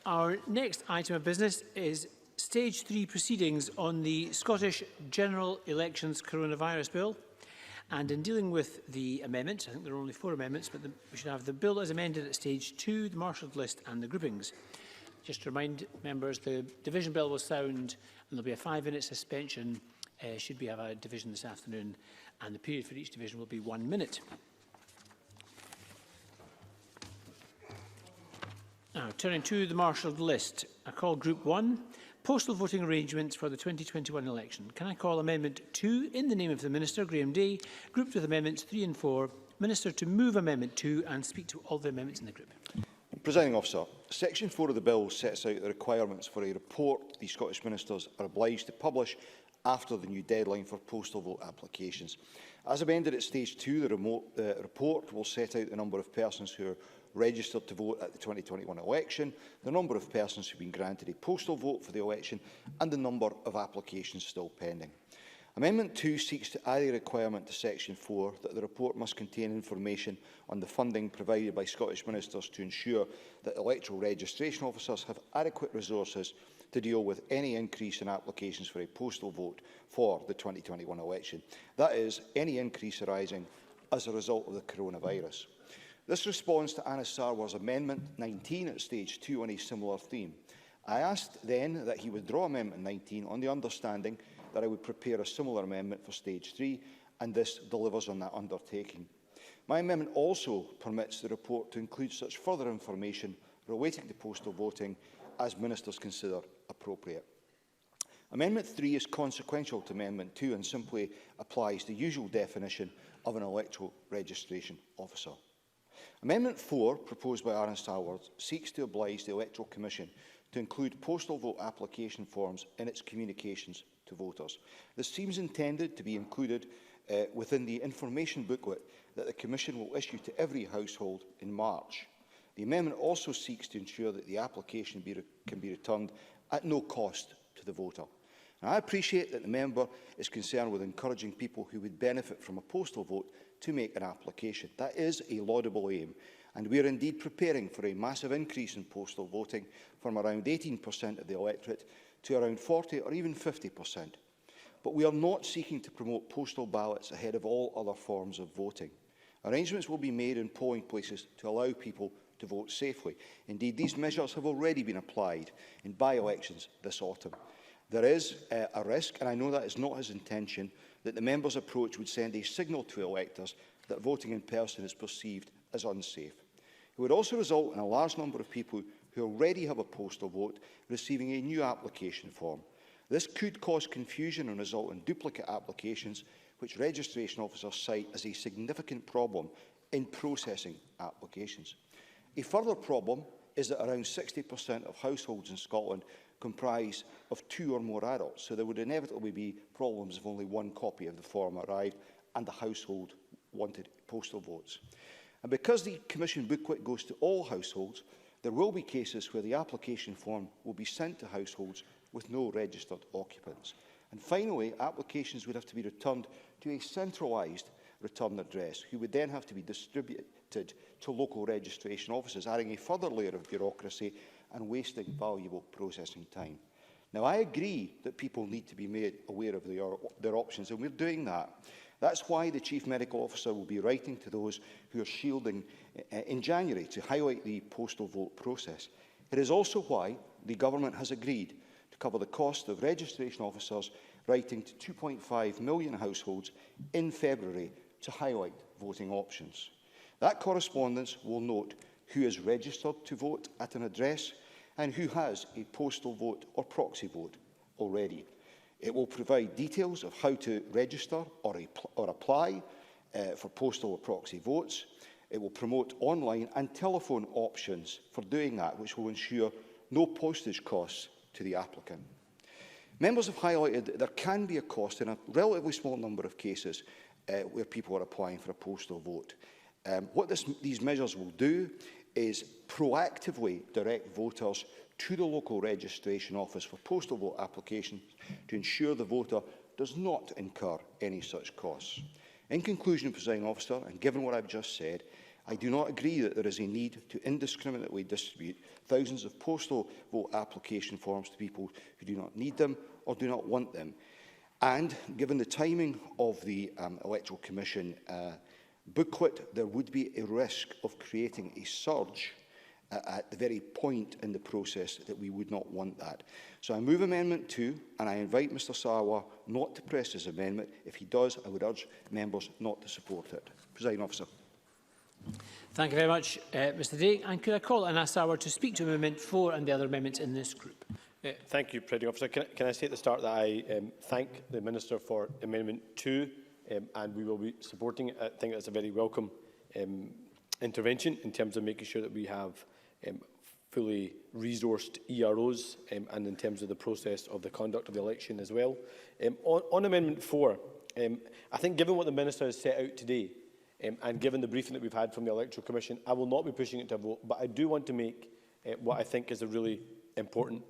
Our next item of business is Stage 3 proceedings on the Scottish General Elections Coronavirus Bill. And in dealing with the amendments, I think there are only 4 amendments, but we should have the bill as amended at Stage 2, the marshalled list and the groupings. Just to remind members, the division bell will sound and there'll be a 5-minute suspension should we have a division this afternoon, and the period for each division will be 1 minute. Now, turning to the marshalled list, I call Group 1, postal voting arrangements for the 2021 election. Can I call Amendment 2 in the name of the Minister, Graham Day, grouped with Amendments 3 and 4, Minister to move Amendment 2 and speak to all the amendments in the group. Presiding Officer, Section 4 of the Bill sets out the requirements for a report the Scottish Ministers are obliged to publish after the new deadline for postal vote applications. As amended at Stage 2, the report will set out the number of persons who are registered to vote at the 2021 election, the number of persons who have been granted a postal vote for the election, and the number of applications still pending. Amendment 2 seeks to add a requirement to Section 4 that the report must contain information on the funding provided by Scottish Ministers to ensure that electoral registration officers have adequate resources to deal with any increase in applications for a postal vote for the 2021 election. That is, any increase arising as a result of the coronavirus. This responds to Anas Sarwar's Amendment 19 at Stage 2 on a similar theme. I asked then that he withdraw Amendment 19 on the understanding that I would prepare a similar amendment for Stage 3, and this delivers on that undertaking. My amendment also permits the report to include such further information relating to postal voting as Ministers consider appropriate. Amendment 3 is consequential to Amendment 2 and simply applies the usual definition of an electoral registration officer. Amendment 4, proposed by Anas Sarwar, seeks to oblige the Electoral Commission to include postal vote application forms in its communications to voters. This seems intended to be included within the information booklet that the Commission will issue to every household in March. The amendment also seeks to ensure that the application can be returned at no cost to the voter. Now, I appreciate that the member is concerned with encouraging people who would benefit from a postal vote to make an application. That is a laudable aim, and we are indeed preparing for a massive increase in postal voting from around 18% of the electorate to around 40 or even 50%. But we are not seeking to promote postal ballots ahead of all other forms of voting. Arrangements will be made in polling places to allow people to vote safely. Indeed, these measures have already been applied in by-elections this autumn. There is a risk, and I know that is not his intention, that the member's approach would send a signal to electors that voting in person is perceived as unsafe. It would also result in a large number of people who already have a postal vote receiving a new application form. This could cause confusion and result in duplicate applications, which registration officers cite as a significant problem in processing applications. A further problem is that around 60% of households in Scotland comprise of 2 or more adults, so there would inevitably be problems if only one copy of the form arrived and the household wanted postal votes. And because the Commission booklet goes to all households, there will be cases where the application form will be sent to households with no registered occupants. And finally, applications would have to be returned to a centralised return address, who would then have to be distributed to local registration offices, adding a further layer of bureaucracy and wasting valuable processing time. Now, I agree that people need to be made aware of their options, and we're doing that. That's why the Chief Medical Officer will be writing to those who are shielding in January to highlight the postal vote process. It is also why the Government has agreed to cover the cost of registration officers writing to 2.5 million households in February to highlight voting options. That correspondence will note who is registered to vote at an address and who has a postal vote or proxy vote already. It will provide details of how to register or apply for postal or proxy votes. It will promote online and telephone options for doing that, which will ensure no postage costs to the applicant. Members have highlighted that there can be a cost in a relatively small number of cases where people are applying for a postal vote. What these measures will do is proactively direct voters to the local registration office for postal vote applications to ensure the voter does not incur any such costs. In conclusion, Presiding Officer, and given what I've just said, I do not agree that there is a need to indiscriminately distribute thousands of postal vote application forms to people who do not need them or do not want them. And given the timing of the Electoral Commission booklet, there would be a risk of creating a surge at the very point in the process that we would not want that. So I move Amendment 2, and I invite Mr Sarwar not to press his amendment. If he does, I would urge members not to support it. Presiding Officer. Thank you very much, Mr Day. And could I call on Sarwar to speak to Amendment 4 and the other amendments in this group? Thank you, Presiding Officer. Can I say at the start that I thank the Minister for Amendment 2, and we will be supporting it. I think it's a very welcome intervention in terms of making sure that we have fully resourced EROs and in terms of the process of the conduct of the election as well. On Amendment 4, I think given what the Minister has set out today and given the briefing that we've had from the Electoral Commission, I will not be pushing it to a vote, but I do want to make what I think is a really important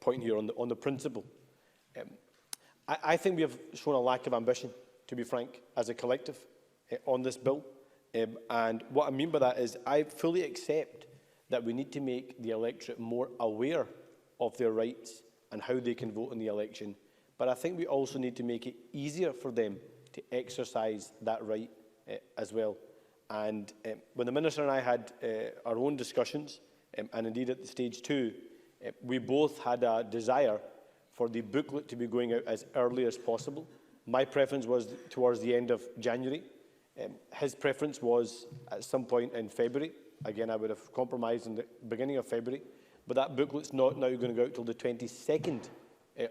point here on the principle. I think we have shown a lack of ambition, to be frank, as a collective on this bill. And what I mean by that is I fully accept that we need to make the electorate more aware of their rights and how they can vote in the election. But I think we also need to make it easier for them to exercise that right as well. And when the Minister and I had our own discussions, and indeed at the stage 2, we both had a desire for the booklet to be going out as early as possible. My preference was towards the end of January. His preference was at some point in February. Again, I would have compromised in the beginning of February. But that booklet's not now going to go out till the 22nd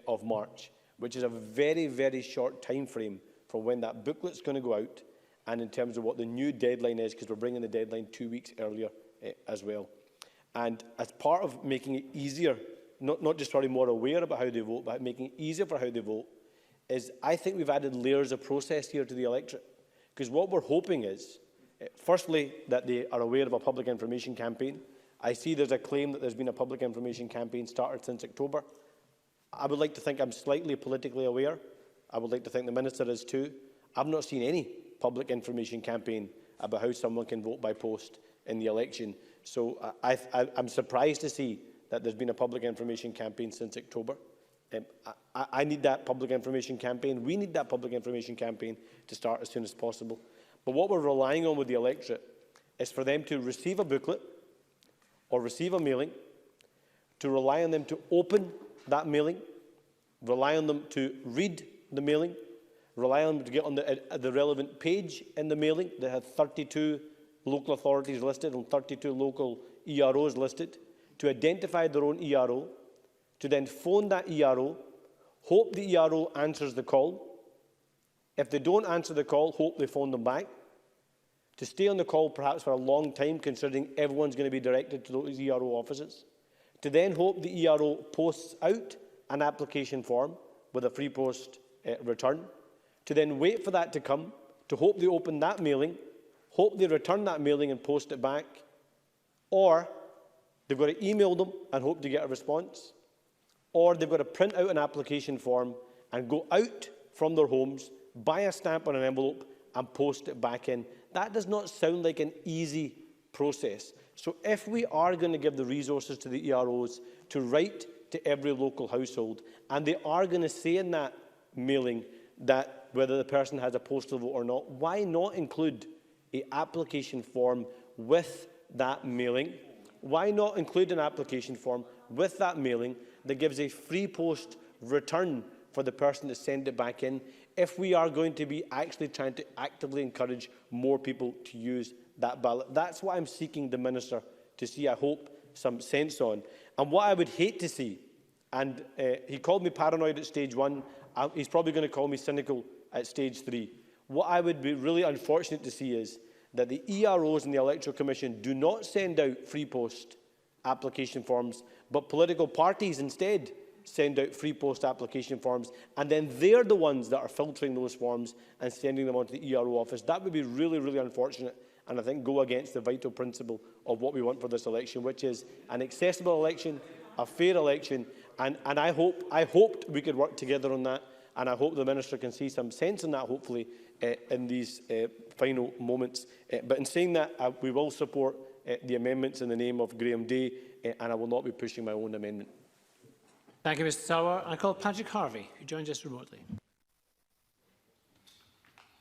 of March, which is a very, very short time frame from when that booklet's going to go out and in terms of what the new deadline is, because we're bringing the deadline 2 weeks earlier as well. And as part of making it easier, not just more aware about how they vote, but making it easier for how they vote, is I think we've added layers of process here to the electorate. Because what we're hoping is, firstly, that they are aware of a public information campaign. I see there's a claim that there's been a public information campaign started since October. I would like to think I'm slightly politically aware. I would like to think the Minister is too. I've not seen any public information campaign about how someone can vote by post in the election. So I'm surprised to see that there's been a public information campaign since October. I need that public information campaign. We need that public information campaign to start as soon as possible. But what we're relying on with the electorate is for them to receive a booklet or receive a mailing, to rely on them to open that mailing, rely on them to read the mailing, rely on them to get on the relevant page in the mailing that had 32 local authorities listed and 32 local EROs listed, to identify their own ERO, to then phone that ERO, hope the ERO answers the call. If they don't answer the call, hope they phone them back. To stay on the call perhaps for a long time, considering everyone's going to be directed to those ERO offices. To then hope the ERO posts out an application form with a free post return. To then wait for that to come, to hope they open that mailing, hope they return that mailing and post it back. Or they've got to email them and hope to get a response. Or they've got to print out an application form and go out from their homes, buy a stamp on an envelope and post it back in. That does not sound like an easy process. So if we are going to give the resources to the EROs to write to every local household, and they are going to say in that mailing that whether the person has a postal vote or not, why not include an application form with that mailing? Why not include an application form with that mailing that gives a free post return for the person to send it back in, if we are going to be actually trying to actively encourage more people to use that ballot? That's what I'm seeking the Minister to see, I hope, some sense on. And what I would hate to see, and he called me paranoid at stage 1, he's probably going to call me cynical at stage 3. What I would be really unfortunate to see is that the EROs and the Electoral Commission do not send out free post application forms, but political parties instead send out free post application forms, and then they're the ones that are filtering those forms and sending them on to the ERO office. That would be really, really unfortunate, and I think go against the vital principle of what we want for this election, which is an accessible election, a fair election, and I hoped we could work together on that. and I hope the Minister can see some sense in that, hopefully, in these final moments. But in saying that, we will support the amendments in the name of Graham Day, and I will not be pushing my own amendment. Thank you, Mr Sarwar. I call Patrick Harvey, who joins us remotely.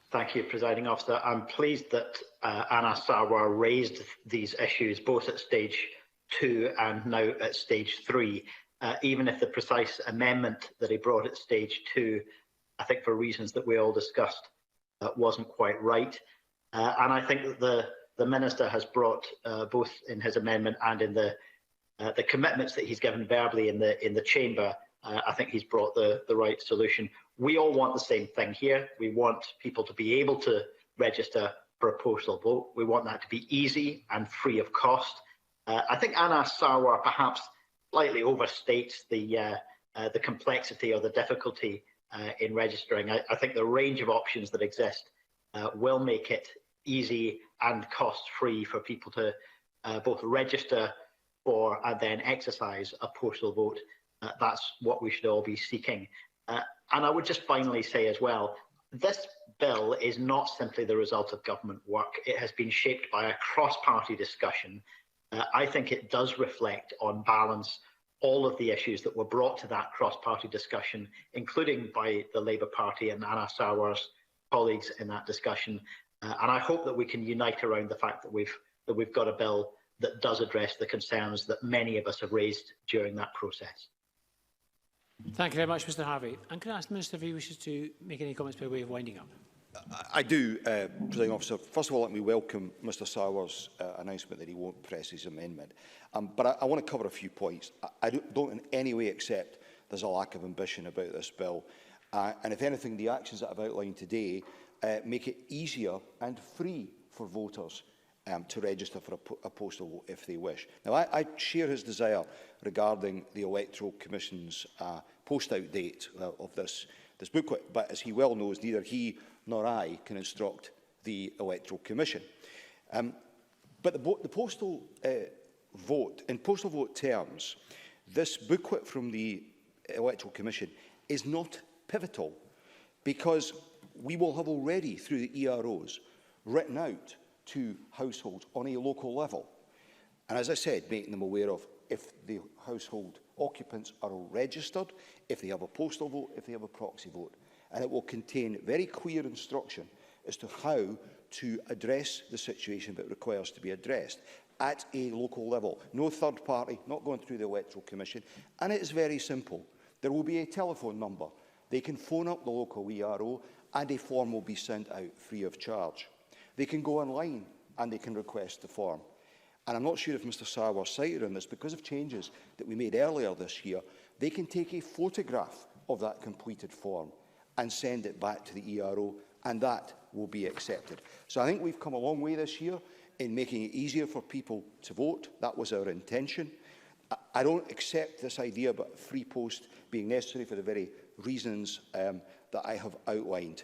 Thank you, Presiding Officer. I'm pleased that Anna Sarwar raised these issues both at stage 2 and now at stage 3, even if the precise amendment that he brought at stage 2, I think for reasons that we all discussed, wasn't quite right. And I think that the Minister has brought, both in his amendment and in the commitments that he's given verbally in the Chamber, I think he's brought the right solution. We all want the same thing here. We want people to be able to register for a postal vote. We want that to be easy and free of cost. I think Anna Sarwar perhaps slightly overstates the complexity or the difficulty in registering. I think the range of options that exist will make it easy and cost-free for people to both register for and then exercise a postal vote. That's what we should all be seeking. And I would just finally say as well, this bill is not simply the result of government work. It has been shaped by a cross-party discussion. I think it does reflect on balance all of the issues that were brought to that cross-party discussion, including by the Labour Party and Anna Sarwar's colleagues in that discussion. And I hope that we can unite around the fact that we've got a bill that does address the concerns that many of us have raised during that process. Thank you very much, Mr Harvey. And can I ask the Minister if he wishes to make any comments by way of winding up? I do, Presiding Officer. First of all, let me welcome Mr Sarwar's announcement that he won't press his amendment. But I want to cover a few points. I don't in any way accept there's a lack of ambition about this bill. And if anything, the actions that I've outlined today make it easier and free for voters to register for a postal vote if they wish. Now, I share his desire regarding the Electoral Commission's post-out date of this booklet, but as he well knows, neither he nor I can instruct the Electoral Commission. But the postal vote, in postal vote terms, this booklet from the Electoral Commission is not pivotal because we will have already, through the EROs, written out to households on a local level. And as I said, making them aware of if the household occupants are registered, if they have a postal vote, if they have a proxy vote. And it will contain very clear instruction as to how to address the situation that requires to be addressed at a local level. No third party, not going through the Electoral Commission. And it is very simple. There will be a telephone number. They can phone up the local ERO and a form will be sent out free of charge. They can go online and they can request the form. And I'm not sure if Mr Sarwar cited on this, because of changes that we made earlier this year, they can take a photograph of that completed form and send it back to the ERO, and that will be accepted. So I think we've come a long way this year in making it easier for people to vote. That was our intention. I don't accept this idea about free post being necessary for the very reasons that I have outlined.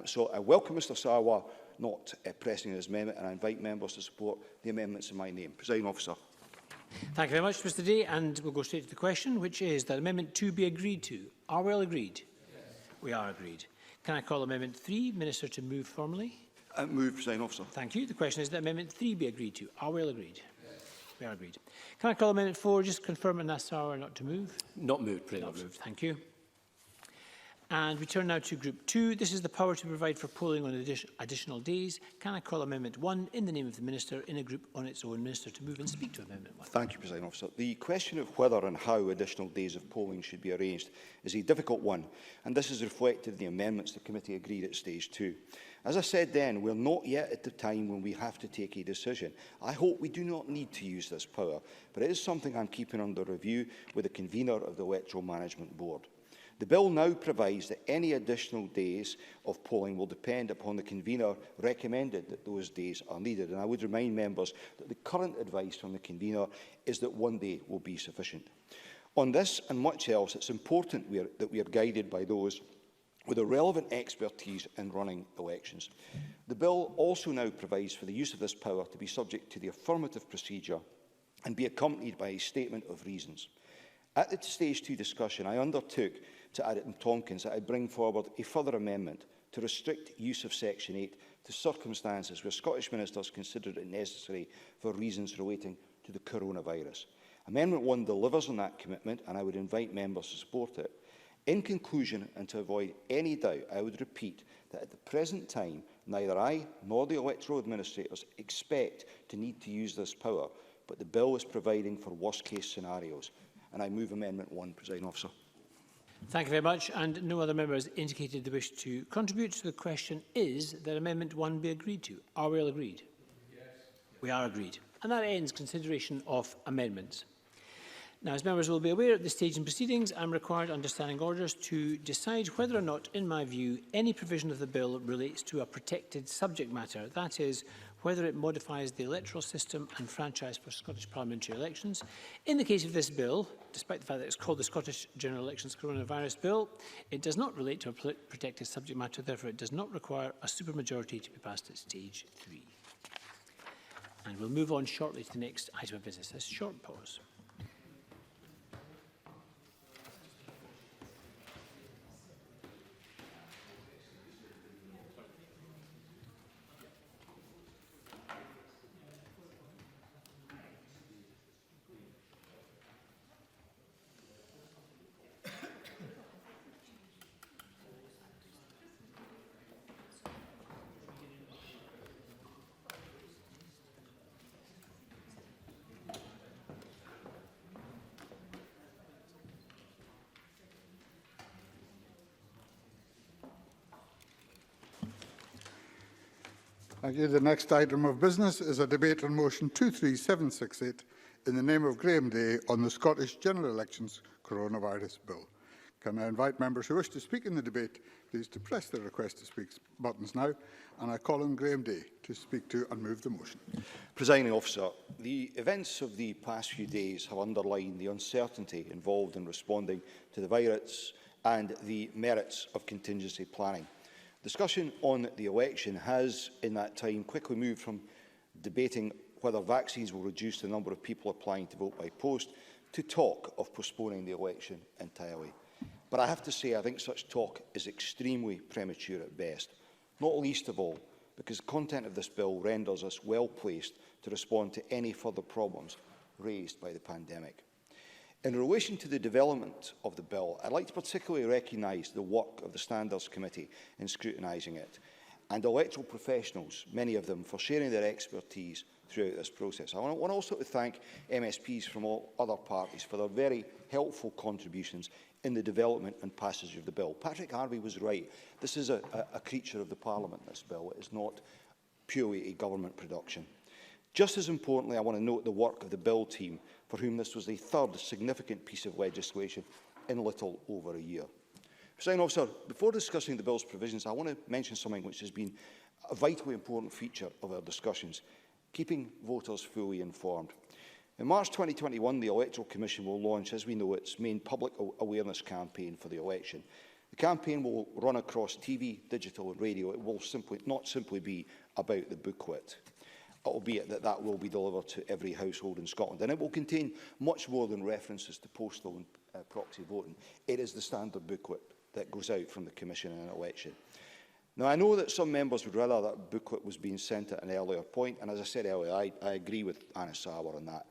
So I welcome Mr Sarwar not pressing his amendment, and I invite members to support the amendments in my name. Presiding Officer. Thank you very much, Mr Day, and we'll go straight to the question, which is that Amendment 2 be agreed to. Are we all agreed? Yes. We are agreed. Can I call Amendment 3, Minister, to move formally? Move, Presiding Officer. Thank you. The question is that Amendment 3 be agreed to. Are we all agreed? Yes. We are agreed. Can I call Amendment 4, just confirm Anna Sarwar not to move? Not moved, Presiding Not Officer. moved. Thank you. And we turn now to Group 2. This is the power to provide for polling on additional days. Can I call Amendment 1 in the name of the Minister in a group on its own? Minister to move and speak to Amendment 1. Thank you, Presiding Officer. The question of whether and how additional days of polling should be arranged is a difficult one, and this is reflected in the amendments the committee agreed at stage 2. As I said then, we're not yet at the time when we have to take a decision. I hope we do not need to use this power, but it is something I'm keeping under review with the convener of the Electoral Management Board. The bill now provides that any additional days of polling will depend upon the convener recommended that those days are needed. And I would remind members that the current advice from the convener is that 1 day will be sufficient. On this and much else, it's important that we are guided by those with the relevant expertise in running elections. The bill also now provides for the use of this power to be subject to the affirmative procedure and be accompanied by a statement of reasons. At the stage 2 discussion, I undertook to Adam Tompkins that I bring forward a further amendment to restrict use of Section 8 to circumstances where Scottish ministers considered it necessary for reasons relating to the coronavirus. Amendment 1 delivers on that commitment, and I would invite members to support it. In conclusion, and to avoid any doubt, I would repeat that at the present time, neither I nor the electoral administrators expect to need to use this power, but the bill is providing for worst-case scenarios. And I move Amendment 1, Presiding Officer. Thank you very much. And no other members indicated they wish to contribute. So the question is that Amendment 1 be agreed to. Are we all agreed? Yes. We are agreed. And that ends consideration of amendments. Now, as members will be aware, at this stage in proceedings, I am required under standing orders to decide whether or not, in my view, any provision of the bill relates to a protected subject matter. That is, whether it modifies the electoral system and franchise for Scottish parliamentary elections. In the case of this bill, despite the fact that it's called the Scottish General Elections Coronavirus Bill, it does not relate to a protected subject matter. Therefore, it does not require a supermajority to be passed at stage 3. And we'll move on shortly to the next item of business. A short pause. Thank you. The next item of business is a debate on motion 23768 in the name of Graham Day on the Scottish General Elections Coronavirus Bill. Can I invite members who wish to speak in the debate, please to press the request to speak buttons now, and I call on Graham Day to speak to and move the motion. Presiding Officer, the events of the past few days have underlined the uncertainty involved in responding to the virus and the merits of contingency planning. Discussion on the election has, in that time, quickly moved from debating whether vaccines will reduce the number of people applying to vote by post to talk of postponing the election entirely. But I have to say, I think such talk is extremely premature at best, not least of all because the content of this bill renders us well placed to respond to any further problems raised by the pandemic. In relation to the development of the bill, I'd like to particularly recognise the work of the Standards Committee in scrutinising it, and electoral professionals, many of them, for sharing their expertise throughout this process. I want also to thank MSPs from all other parties for their very helpful contributions in the development and passage of the bill. Patrick Harvey was right. This is a creature of the Parliament, this bill. It is not purely a government production. Just as importantly, I want to note the work of the Bill team, for whom this was the third significant piece of legislation in little over a year. Presiding Officer, before discussing the Bill's provisions, I want to mention something which has been a vitally important feature of our discussions, keeping voters fully informed. In March 2021, the Electoral Commission will launch, as we know, its main public awareness campaign for the election. The campaign will run across TV, digital and radio. It will not simply be about the booklet, albeit that will be delivered to every household in Scotland. And it will contain much more than references to postal and proxy voting. It is the standard booklet that goes out from the Commission in an election. Now, I know that some members would rather that booklet was being sent at an earlier point, and as I said earlier, I agree with Anna Sauer on that.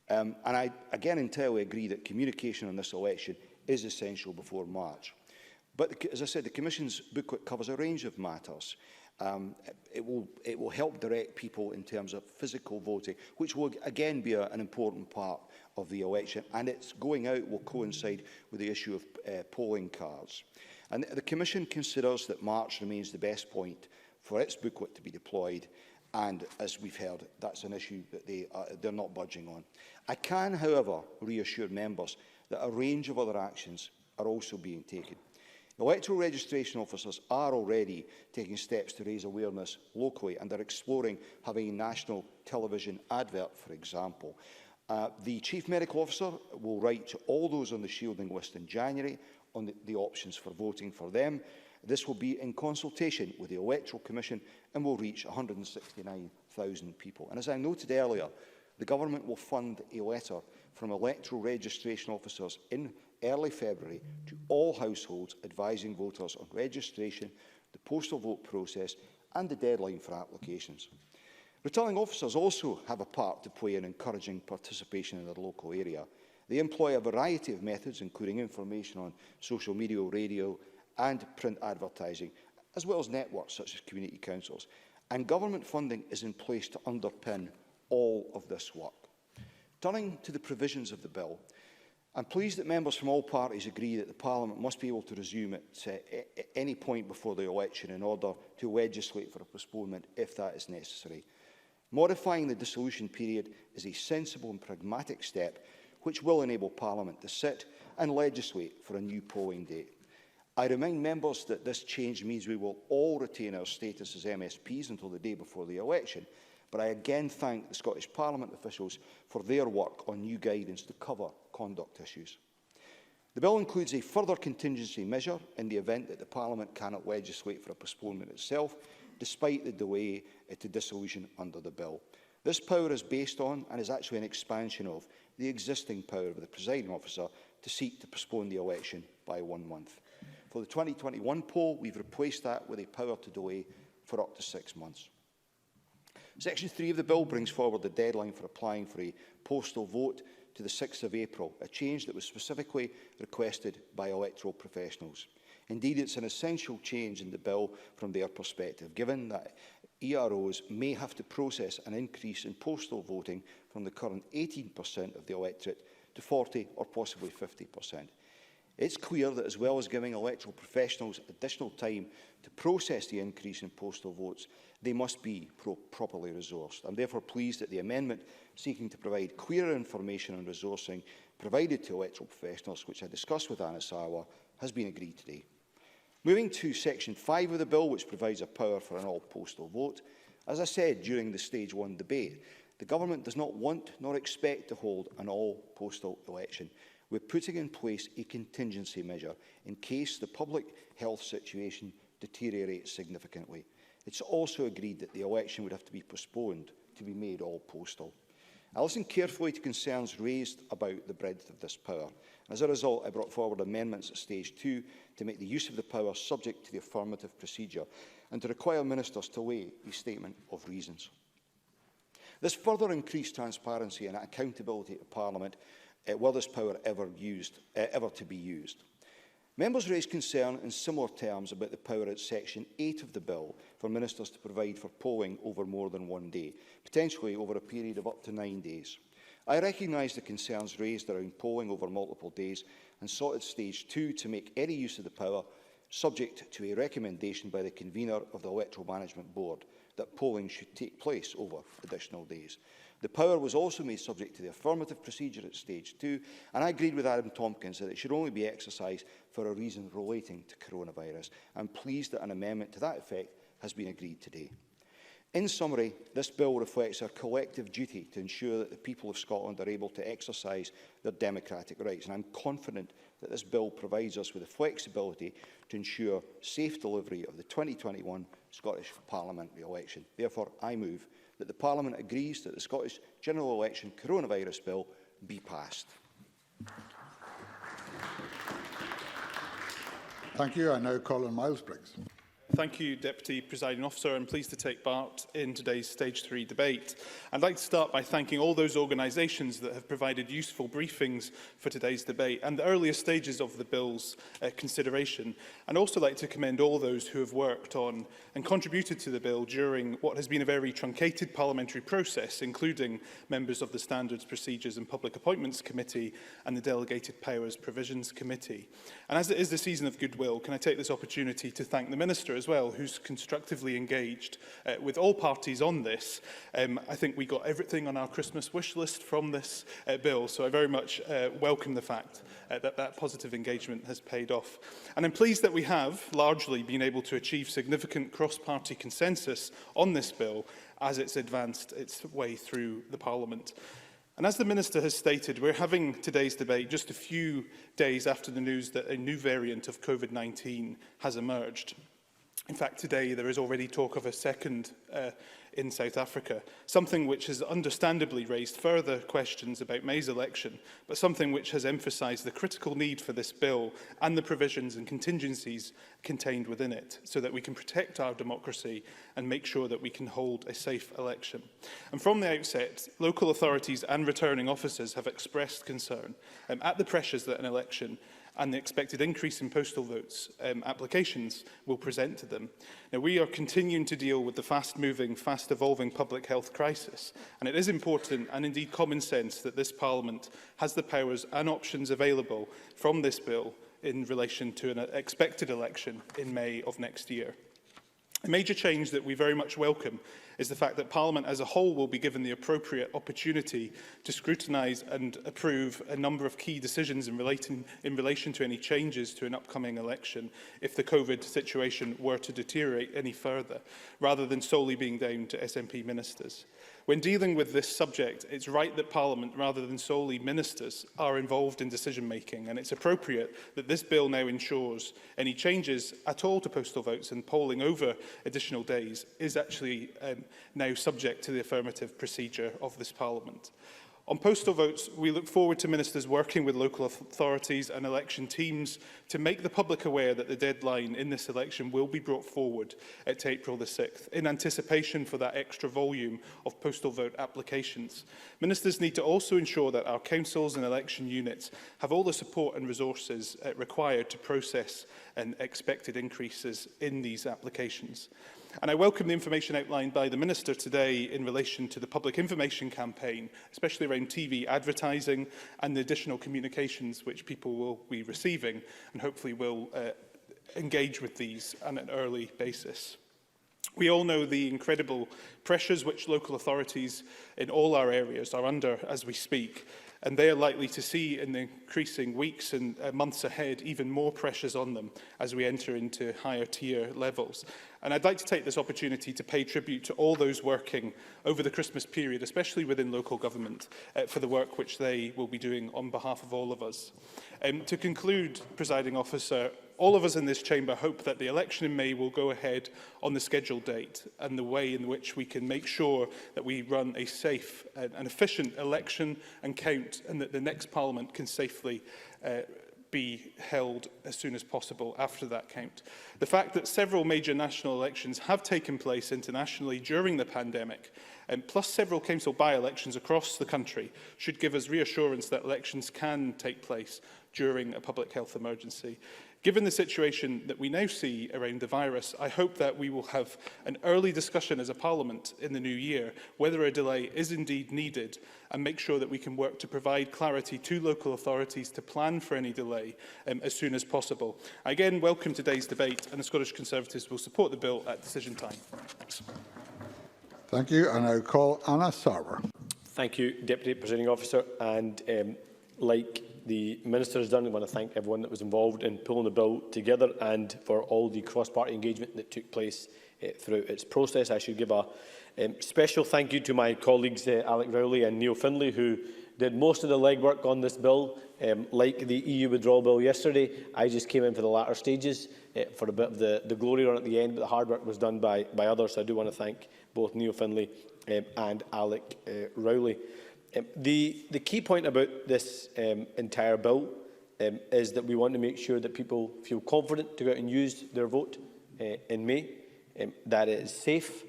And I, again, entirely agree that communication on this election is essential before March. But, as I said, the Commission's booklet covers a range of matters. It will help direct people in terms of physical voting, which will again be an important part of the election, and its going out will coincide with the issue of polling cards. And the Commission considers that March remains the best point for its booklet to be deployed, and as we've heard, that's an issue that they're not budging on. I can, however, reassure members that a range of other actions are also being taken. Electoral registration officers are already taking steps to raise awareness locally and are exploring having a national television advert, for example. The Chief Medical Officer will write to all those on the shielding list in January on the options for voting for them. This will be in consultation with the Electoral Commission and will reach 169,000 people. And as I noted earlier, the Government will fund a letter from electoral registration officers in early February to all households, advising voters on registration, the postal vote process and the deadline for applications. Returning officers also have a part to play in encouraging participation in their local area. They employ a variety of methods, including information on social media, radio and print advertising, as well as networks such as community councils. And government funding is in place to underpin all of this work. Turning to the provisions of the bill, I'm pleased that members from all parties agree that the Parliament must be able to resume at any point before the election in order to legislate for a postponement if that is necessary. Modifying the dissolution period is a sensible and pragmatic step which will enable Parliament to sit and legislate for a new polling date. I remind members that this change means we will all retain our status as MSPs until the day before the election, but I again thank the Scottish Parliament officials for their work on new guidance to cover conduct issues. The bill includes a further contingency measure in the event that the Parliament cannot legislate for a postponement itself, despite the delay to dissolution under the bill. This power is based on, and is actually an expansion of, the existing power of the presiding officer to seek to postpone the election by 1 month. For the 2021 poll, we've replaced that with a power to delay for up to 6 months. Section 3 of the bill brings forward the deadline for applying for a postal vote to the 6th of April, a change that was specifically requested by electoral professionals. Indeed, it's an essential change in the bill from their perspective, given that EROs may have to process an increase in postal voting from the current 18% of the electorate to 40 or possibly 50%. It's clear that, as well as giving electoral professionals additional time to process the increase in postal votes, they must be properly resourced. I'm therefore pleased that the amendment seeking to provide clearer information on resourcing provided to electoral professionals, which I discussed with Anna Sarwar, has been agreed today. Moving to Section 5 of the bill, which provides a power for an all-postal vote, as I said during the Stage 1 debate, the Government does not want nor expect to hold an all-postal election. We're putting in place a contingency measure in case the public health situation deteriorates significantly. It's also agreed that the election would have to be postponed to be made all postal. I listened carefully to concerns raised about the breadth of this power. As a result, I brought forward amendments at Stage 2 to make the use of the power subject to the affirmative procedure and to require ministers to weigh a statement of reasons. This further increased transparency and accountability to Parliament were this power ever to be used. Members raised concern in similar terms about the power at Section 8 of the bill for ministers to provide for polling over more than 1 day, potentially over a period of up to 9 days. I recognise the concerns raised around polling over multiple days and sought at Stage 2 to make any use of the power subject to a recommendation by the convener of the Electoral Management Board that polling should take place over additional days. The power was also made subject to the affirmative procedure at Stage 2, and I agreed with Adam Tompkins that it should only be exercised for a reason relating to coronavirus. I'm pleased that an amendment to that effect has been agreed today. In summary, this bill reflects our collective duty to ensure that the people of Scotland are able to exercise their democratic rights, and I'm confident that this bill provides us with the flexibility to ensure safe delivery of the 2021 Scottish Parliamentary election. Therefore, I move that the Parliament agrees that the Scottish General Election Coronavirus Bill be passed. Thank you. I now call on Miles Briggs. Thank you, Deputy Presiding Officer. I'm pleased to take part in today's Stage 3 debate. I'd like to start by thanking all those organisations that have provided useful briefings for today's debate and the earlier stages of the bill's consideration. I'd also like to commend all those who have worked on and contributed to the bill during what has been a very truncated parliamentary process, including members of the Standards, Procedures and Public Appointments Committee and the Delegated Powers Provisions Committee. And as it is the season of goodwill, can I take this opportunity to thank the Minister as well, who's constructively engaged with all parties on this. I think we got everything on our Christmas wish list from this bill, so I very much welcome the fact that positive engagement has paid off. And I'm pleased that we have largely been able to achieve significant cross-party consensus on this bill as it's advanced its way through the Parliament. And as the Minister has stated, we're having today's debate just a few days after the news that a new variant of COVID-19 has emerged. In fact, today there is already talk of a second in South Africa, something which has understandably raised further questions about May's election, but something which has emphasised the critical need for this bill and the provisions and contingencies contained within it, so that we can protect our democracy and make sure that we can hold a safe election. And from the outset, local authorities and returning officers have expressed concern at the pressures that an election and the expected increase in postal votes applications will present to them. Now, we are continuing to deal with the fast-moving, fast-evolving public health crisis, and it is important and indeed common sense that this Parliament has the powers and options available from this bill in relation to an expected election in May of next year. A major change that we very much welcome is the fact that Parliament as a whole will be given the appropriate opportunity to scrutinise and approve a number of key decisions in relation to any changes to an upcoming election if the COVID situation were to deteriorate any further, rather than solely being down to SNP ministers. When dealing with this subject, it's right that Parliament, rather than solely ministers, are involved in decision-making, and it's appropriate that this bill now ensures any changes at all to postal votes and polling over additional days is actually now subject to the affirmative procedure of this Parliament. On postal votes, we look forward to ministers working with local authorities and election teams to make the public aware that the deadline in this election will be brought forward to April the 6th, in anticipation for that extra volume of postal vote applications. Ministers need to also ensure that our councils and election units have all the support and resources required to process expected increases in these applications. And I welcome the information outlined by the Minister today in relation to the public information campaign, especially around TV advertising and the additional communications which people will be receiving and hopefully will engage with these on an early basis. We all know the incredible pressures which local authorities in all our areas are under as we speak, and they are likely to see in the increasing weeks and months ahead even more pressures on them as we enter into higher tier levels. And I'd like to take this opportunity to pay tribute to all those working over the Christmas period, especially within local government, for the work which they will be doing on behalf of all of us. To conclude, Presiding Officer, all of us in this chamber hope that the election in May will go ahead on the scheduled date and the way in which we can make sure that we run a safe and efficient election and count, and that the next Parliament can safely be held as soon as possible after that count. The fact that several major national elections have taken place internationally during the pandemic, plus several council by-elections across the country, should give us reassurance that elections can take place during a public health emergency. Given the situation that we now see around the virus, I hope that we will have an early discussion as a Parliament in the new year whether a delay is indeed needed, and make sure that we can work to provide clarity to local authorities to plan for any delay as soon as possible. I again welcome today's debate, and the Scottish Conservatives will support the bill at decision time. Thanks. Thank you, and I call Anna Sarwar. Thank you, Deputy Presiding Officer, and like the Minister has done, I want to thank everyone that was involved in pulling the bill together and for all the cross-party engagement that took place throughout its process. I should give a special thank you to my colleagues Alec Rowley and Neil Findlay, who did most of the legwork on this bill. Like the EU withdrawal bill yesterday, I just came in for the latter stages for a bit of the glory on at the end, but the hard work was done by others. So I do want to thank both Neil Findlay and Alec Rowley. The key point about this entire bill is that we want to make sure that people feel confident to go out and use their vote in May, that it is safe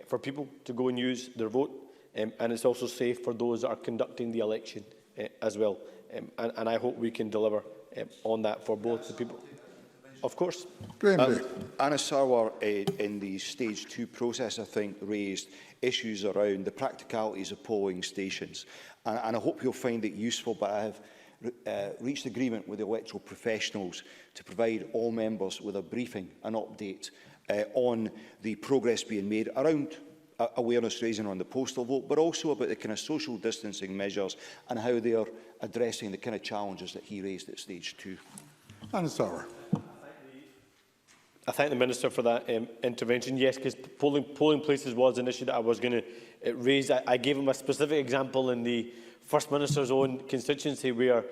for people to go and use their vote, and it's also safe for those that are conducting the election as well. And I hope we can deliver on that for both the people. Of course. Anna Sarwar, in the Stage 2 process, I think, raised issues around the practicalities of polling stations. And I hope you'll find it useful, but I have reached agreement with the electoral professionals to provide all members with a briefing, an update on the progress being made around awareness raising on the postal vote, but also about the kind of social distancing measures and how they are addressing the kind of challenges that he raised at Stage 2. Anna Sarwar. I thank the Minister for that intervention. Yes, because polling places was an issue that I was going to raise. I gave him a specific example in the First Minister's own constituency where,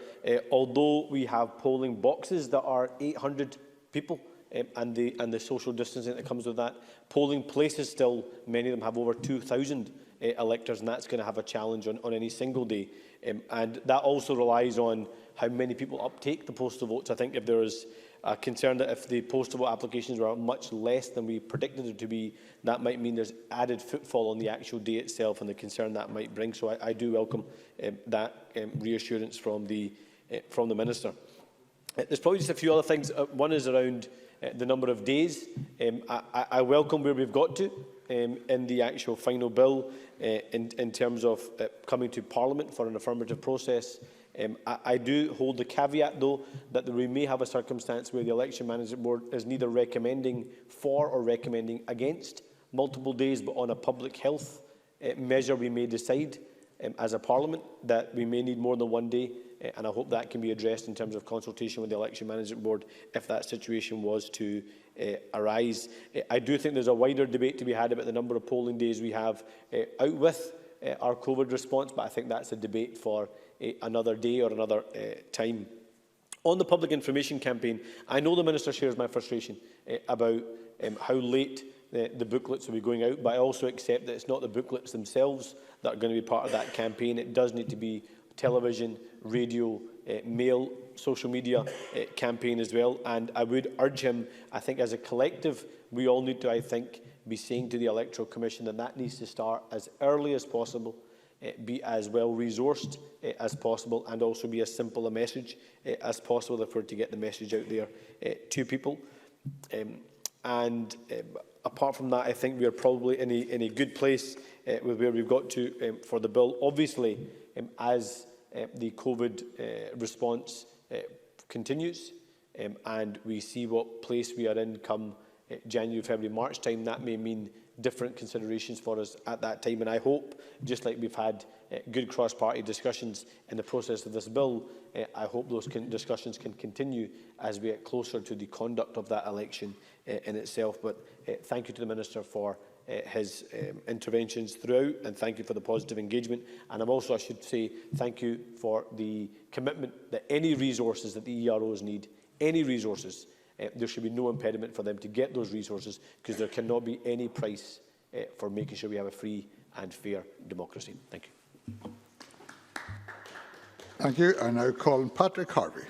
although we have polling boxes that are 800 people and the social distancing that comes with that. Polling places still, many of them have over 2,000 electors, and that's going to have a challenge on any single day. And that also relies on how many people uptake the postal votes. I think if there is a concern that if the postal vote applications were much less than we predicted it to be, that might mean there's added footfall on the actual day itself and the concern that might bring. So I do welcome that reassurance from the Minister. There's probably just a few other things. One is around the number of days. I welcome where we've got to in the actual final bill in terms of coming to Parliament for an affirmative process. I do hold the caveat, though, that we may have a circumstance where the Election Management Board is neither recommending for or recommending against multiple days, but on a public health measure we may decide as a Parliament that we may need more than one day, and I hope that can be addressed in terms of consultation with the Election Management Board if that situation was to arise. I do think there's a wider debate to be had about the number of polling days we have out with our COVID response, but I think that's a debate for another day or another time. On the public information campaign, I know the Minister shares my frustration about how late the booklets will be going out, but I also accept that it's not the booklets themselves that are going to be part of that campaign. It does need to be television, radio, mail, social media campaign as well. And I would urge him, I think as a collective, we all need to, I think, be saying to the Electoral Commission that that needs to start as early as possible, be as well resourced as possible, and also be as simple a message as possible if we're to get the message out there to people. Apart from that, I think we are probably in a good place with where we've got to for the bill. Obviously, as the COVID response continues and we see what place we are in come January, February, March time, that may mean different considerations for us at that time. And I hope, just like we've had good cross-party discussions in the process of this bill, I hope those discussions can continue as we get closer to the conduct of that election in itself. But thank you to the Minister for his interventions throughout, and thank you for the positive engagement. And I'm also, I should say, thank you for the commitment that any resources that the EROs need, any resources, there should be no impediment for them to get those resources, because there cannot be any price for making sure we have a free and fair democracy. Thank you. Thank you. I now call on Patrick Harvey.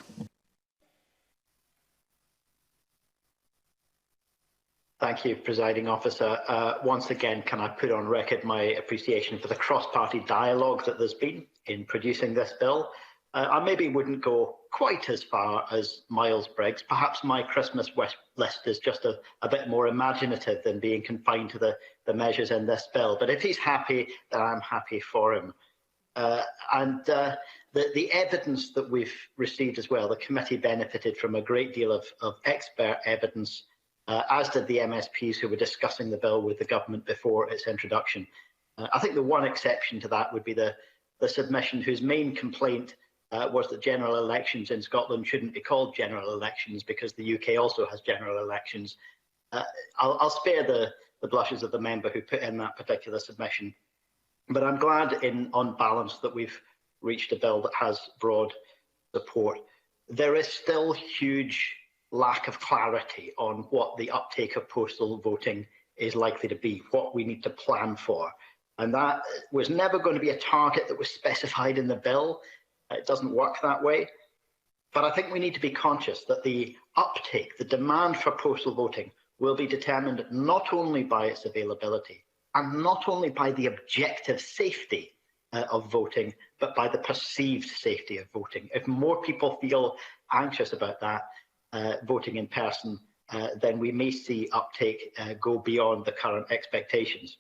Thank you, Presiding Officer. Once again, can I put on record my appreciation for the cross-party dialogue that there's been in producing this bill. I maybe wouldn't go quite as far as Miles Briggs. Perhaps my Christmas list is just a bit more imaginative than being confined to the measures in this bill. But if he's happy, then I'm happy for him. The evidence that we've received as well, the committee benefited from a great deal of expert evidence, as did the MSPs who were discussing the bill with the government before its introduction. I think the one exception to that would be the submission whose main complaint was that general elections in Scotland shouldn't be called general elections because the UK also has general elections. I'll spare the blushes of the member who put in that particular submission, but I'm glad on balance that we've reached a bill that has broad support. There is still huge lack of clarity on what the uptake of postal voting is likely to be, what we need to plan for. And that was never going to be a target that was specified in the bill. It doesn't work that way. But I think we need to be conscious that the uptake, the demand for postal voting, will be determined not only by its availability and not only by the objective safety of voting, but by the perceived safety of voting. If more people feel anxious about that, voting in person, then we may see uptake go beyond the current expectations.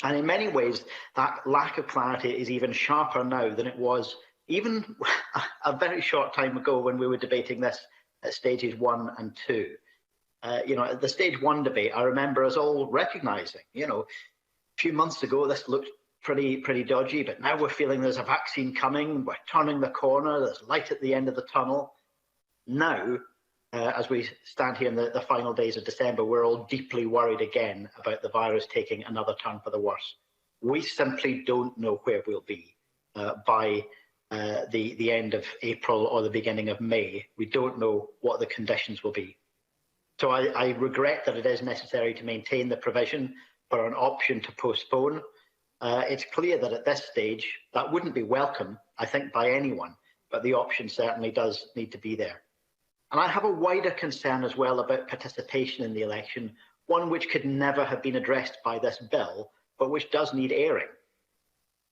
And in many ways, that lack of clarity is even sharper now than it was even a very short time ago when we were debating this at stages 1 and 2. At the stage 1 debate, I remember us all recognising, a few months ago, this looked pretty dodgy, but now we're feeling there's a vaccine coming, we're turning the corner, there's light at the end of the tunnel. Now, as we stand here in the final days of December, we're all deeply worried again about the virus taking another turn for the worse. We simply don't know where we'll be by the end of April or the beginning of May. We don't know what the conditions will be. So I regret that it is necessary to maintain the provision for an option to postpone. It's clear that at this stage that wouldn't be welcome, I think, by anyone, but the option certainly does need to be there. And I have a wider concern as well about participation in the election, one which could never have been addressed by this bill, but which does need airing.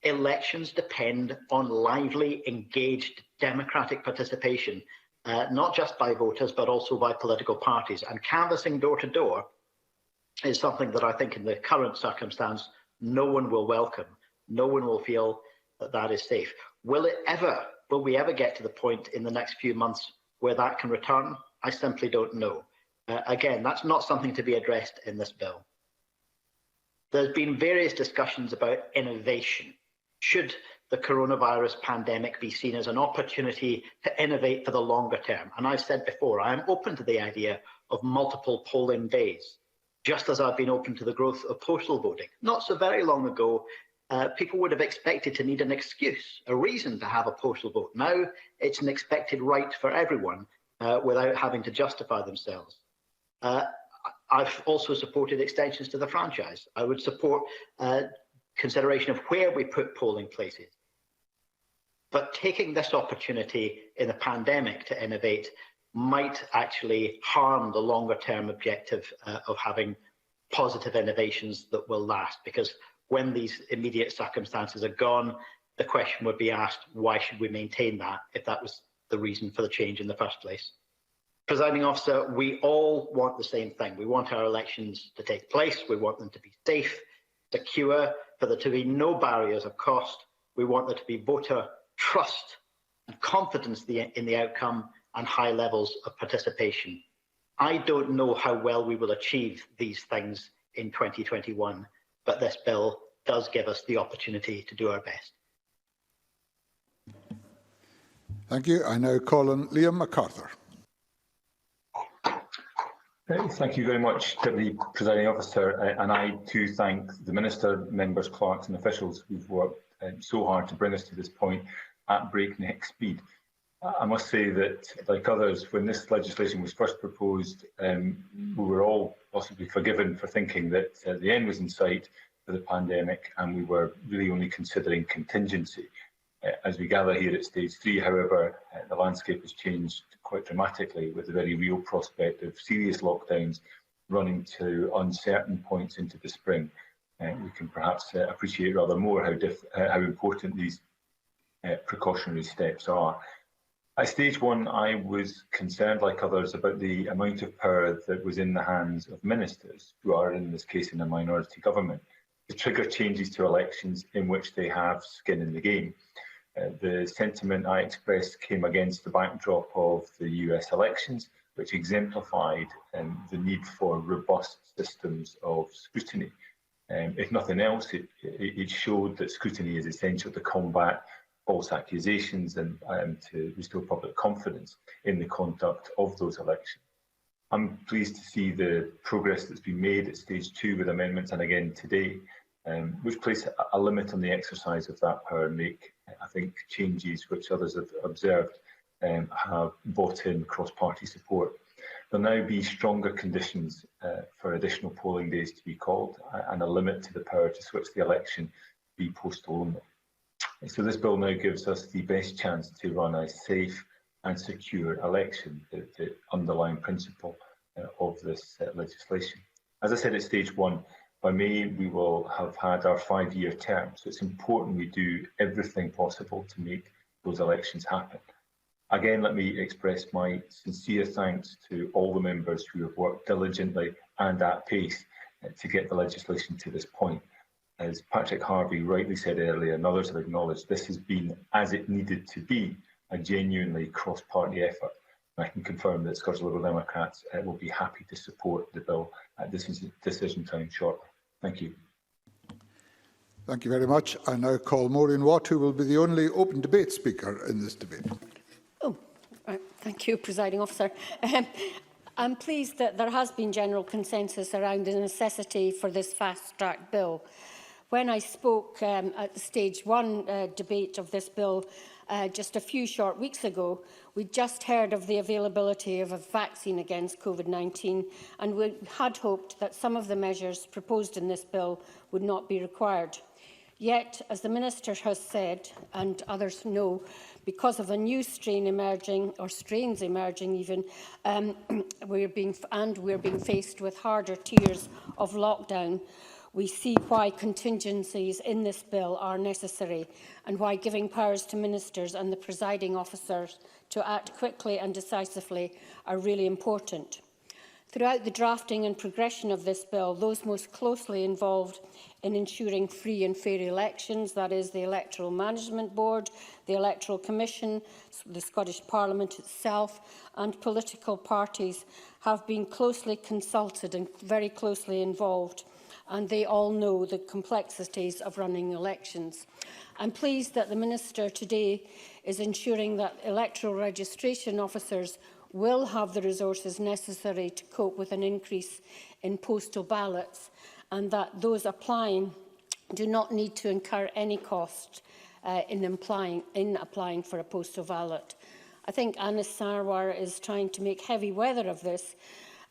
Elections depend on lively, engaged, democratic participation, not just by voters, but also by political parties. And canvassing door to door is something that I think in the current circumstance, no one will welcome. No one will feel that that is safe. Will we ever get to the point in the next few months where that can return? I simply don't know. Again, that's not something to be addressed in this bill. There's been various discussions about innovation. Should the coronavirus pandemic be seen as an opportunity to innovate for the longer term? And I've said before, I am open to the idea of multiple polling days, just as I've been open to the growth of postal voting. Not so very long ago, people would have expected to need an excuse, a reason to have a postal vote. Now it's an expected right for everyone without having to justify themselves. I've also supported extensions to the franchise. I would support consideration of where we put polling places. But taking this opportunity in a pandemic to innovate might actually harm the longer term objective of having positive innovations that will last, because when these immediate circumstances are gone, the question would be asked, why should we maintain that if that was the reason for the change in the first place? Presiding Officer, we all want the same thing. We want our elections to take place. We want them to be safe, secure, for there to be no barriers of cost. We want there to be voter trust and confidence in the outcome and high levels of participation. I don't know how well we will achieve these things in 2021, but this bill does give us the opportunity to do our best. Thank you. I now call on Liam MacArthur. Thank you very much, Deputy Presiding Officer, and I too thank the Minister, members, clerks and officials who've worked so hard to bring us to this point at breakneck speed. I must say that, like others, when this legislation was first proposed, we were all possibly forgiven for thinking that the end was in sight for the pandemic and we were really only considering contingency. As we gather here at stage 3, however, the landscape has changed quite dramatically, with the very real prospect of serious lockdowns running to uncertain points into the spring. We can perhaps appreciate rather more how important these precautionary steps are. At stage 1, I was concerned, like others, about the amount of power that was in the hands of ministers, who are in this case in a minority government, to trigger changes to elections in which they have skin in the game. The sentiment I expressed came against the backdrop of the US elections, which exemplified the need for robust systems of scrutiny. If nothing else, it showed that scrutiny is essential to combat false accusations and to restore public confidence in the conduct of those elections. I'm pleased to see the progress that's been made at stage 2 with amendments and again today, which place a limit on the exercise of that power and make, I think, changes which others have observed have brought in cross-party support. There'll now be stronger conditions for additional polling days to be called and a limit to the power to switch the election to be postal only. So this bill now gives us the best chance to run a safe and secure election, the underlying principle of this legislation. As I said at stage 1, by May we will have had our 5-year term, so it's important we do everything possible to make those elections happen. Again, let me express my sincere thanks to all the members who have worked diligently and at pace to get the legislation to this point. As Patrick Harvey rightly said earlier, and others have acknowledged, this has been, as it needed to be, a genuinely cross-party effort. And I can confirm that Scottish Liberal Democrats will be happy to support the bill at this decision time shortly. Thank you. Thank you very much. I now call Maureen Watt, who will be the only open debate speaker in this debate. Thank you, Presiding Officer. I'm pleased that there has been general consensus around the necessity for this fast-track bill. When I spoke at the stage 1 debate of this bill, just a few short weeks ago, we just heard of the availability of a vaccine against COVID-19, and we had hoped that some of the measures proposed in this bill would not be required. Yet, as the Minister has said, and others know, because of a new strain emerging, or strains emerging even, we're being faced with harder tiers of lockdown. We see why contingencies in this bill are necessary and why giving powers to ministers and the presiding officers to act quickly and decisively are really important. Throughout the drafting and progression of this bill, those most closely involved in ensuring free and fair elections, that is the Electoral Management Board, the Electoral Commission, the Scottish Parliament itself, and political parties have been closely consulted and very closely involved, and they all know the complexities of running elections. I'm pleased that the Minister today is ensuring that electoral registration officers will have the resources necessary to cope with an increase in postal ballots, and that those applying do not need to incur any cost in applying for a postal ballot. I think Anas Sarwar is trying to make heavy weather of this,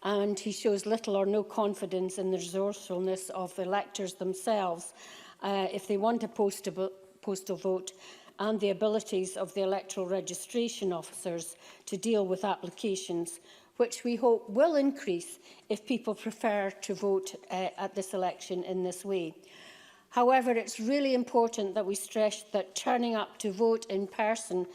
and he shows little or no confidence in the resourcefulness of electors themselves if they want a postal vote, and the abilities of the electoral registration officers to deal with applications, which we hope will increase if people prefer to vote at this election in this way. However, it's really important that we stress that turning up to vote in person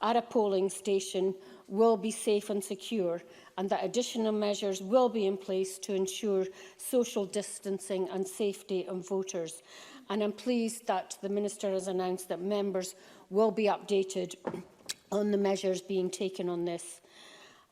at a polling station will be safe and secure, and that additional measures will be in place to ensure social distancing and safety of voters. And I'm pleased that the Minister has announced that members will be updated on the measures being taken on this.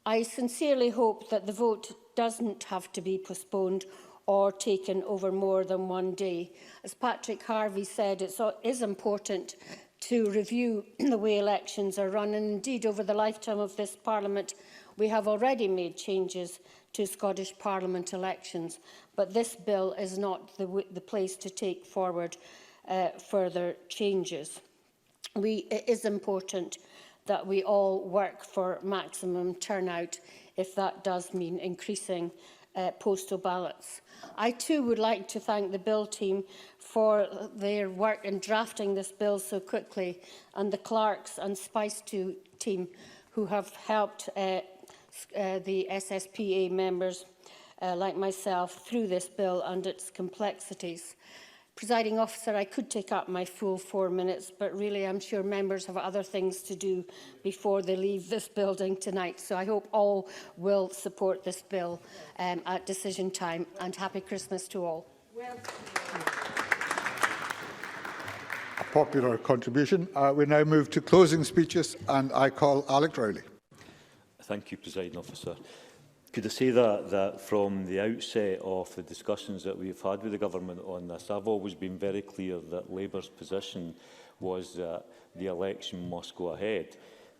I sincerely hope that the vote doesn't have to be postponed or taken over more than one day. As Patrick Harvey said, it is important to review the way elections are run, and indeed over the lifetime of this Parliament we have already made changes to Scottish Parliament elections, but this bill is not the place to take forward further changes. It is important that we all work for maximum turnout if that does mean increasing postal ballots. I too would like to thank the Bill team for their work in drafting this bill so quickly, and the clerks and Spice team who have helped the SSPA members like myself through this bill and its complexities. Presiding Officer, I could take up my full 4 minutes, but really I'm sure members have other things to do before they leave this building tonight. So I hope all will support this bill at decision time, and happy Christmas to all. A popular contribution. We now move to closing speeches, and I call Alec Rowley. Thank you, Presiding Officer. Could I say that from the outset of the discussions that we've had with the Government on this, I've always been very clear that Labour's position was that the election must go ahead.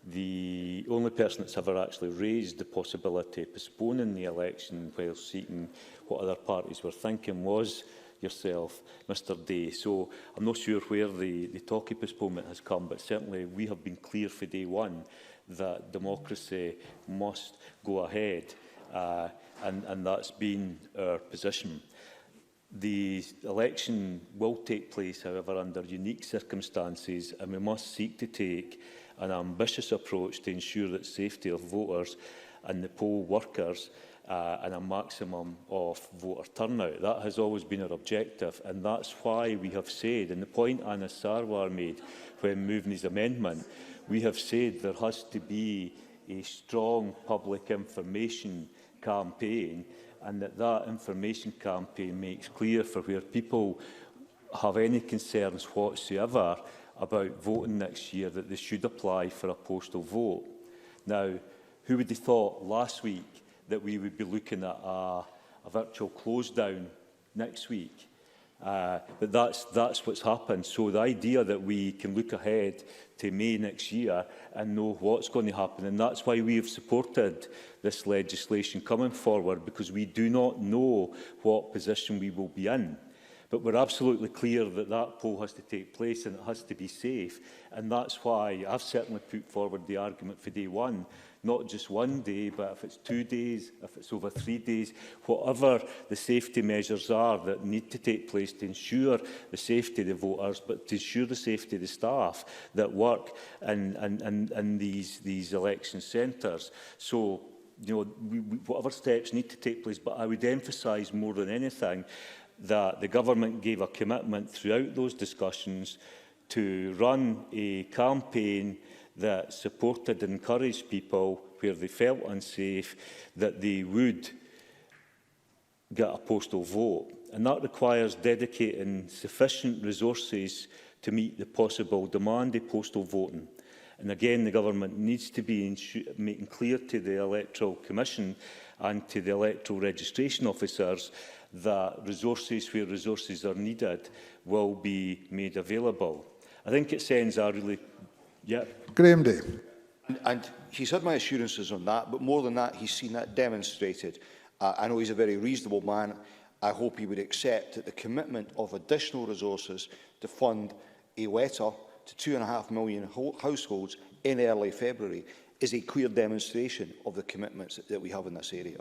The only person that's ever actually raised the possibility of postponing the election while seeking what other parties were thinking was yourself, Mr Day. So I'm not sure where the talk of postponement has come, but certainly we have been clear for day one that democracy must go ahead. And that's been our position. The election will take place, however, under unique circumstances, and we must seek to take an ambitious approach to ensure that safety of voters and the poll workers and a maximum of voter turnout. That has always been our objective, and that's why we have said, and the point Anas Sarwar made when moving his amendment, we have said there has to be a strong public information campaign, and that information campaign makes clear for where people have any concerns whatsoever about voting next year that they should apply for a postal vote. Now, who would have thought last week that we would be looking at a virtual close down next week? But that's what's happened. So the idea that we can look ahead to May next year and know what's going to happen, and that's why we have supported this legislation coming forward, because we do not know what position we will be in. but we're absolutely clear that that poll has to take place and it has to be safe. And that's why I've certainly put forward the argument for day one, not just one day, but if it's 2 days, if it's over 3 days, whatever the safety measures are that need to take place to ensure the safety of the voters, but to ensure the safety of the staff that work in these election centres. So, you know, whatever steps need to take place, but I would emphasise more than anything that the government gave a commitment throughout those discussions to run a campaign that supported and encouraged people where they felt unsafe, that they would get a postal vote. And that requires dedicating sufficient resources to meet the possible demand of postal voting. And again, the government needs to be making clear to the Electoral Commission and to the electoral registration officers that resources where resources are needed will be made available. I think it sends a really... Yeah. Graham Day. And he's had my assurances on that, but more than that, he's seen that demonstrated. I know he's a very reasonable man. I hope he would accept that the commitment of additional resources to fund a letter to 2.5 million households in early February is a clear demonstration of the commitments that we have in this area.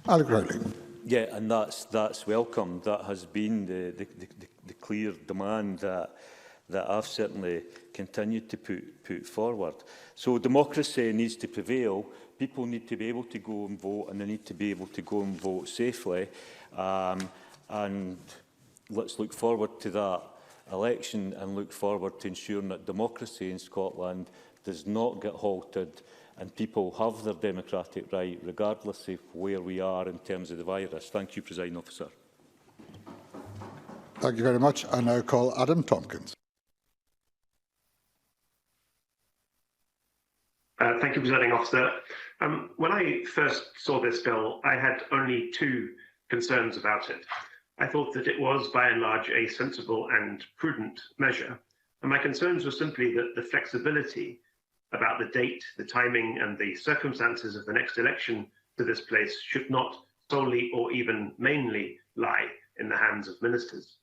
Alec Rowley. Yeah, and that's welcome. That has been the clear demand that I've certainly continued to put forward. So democracy needs to prevail. People need to be able to go and vote, and they need to be able to go and vote safely. And let's look forward to that election and look forward to ensuring that democracy in Scotland does not get halted and people have their democratic right regardless of where we are in terms of the virus. Thank you, Presiding Officer. Thank you very much. I now call Adam Tompkins. Thank you, Presiding Officer. When I first saw this bill, I had only two concerns about it. I thought that it was, by and large, a sensible and prudent measure. And my concerns were simply that the flexibility about the date, the timing, and the circumstances of the next election to this place should not solely or even mainly lie in the hands of ministers.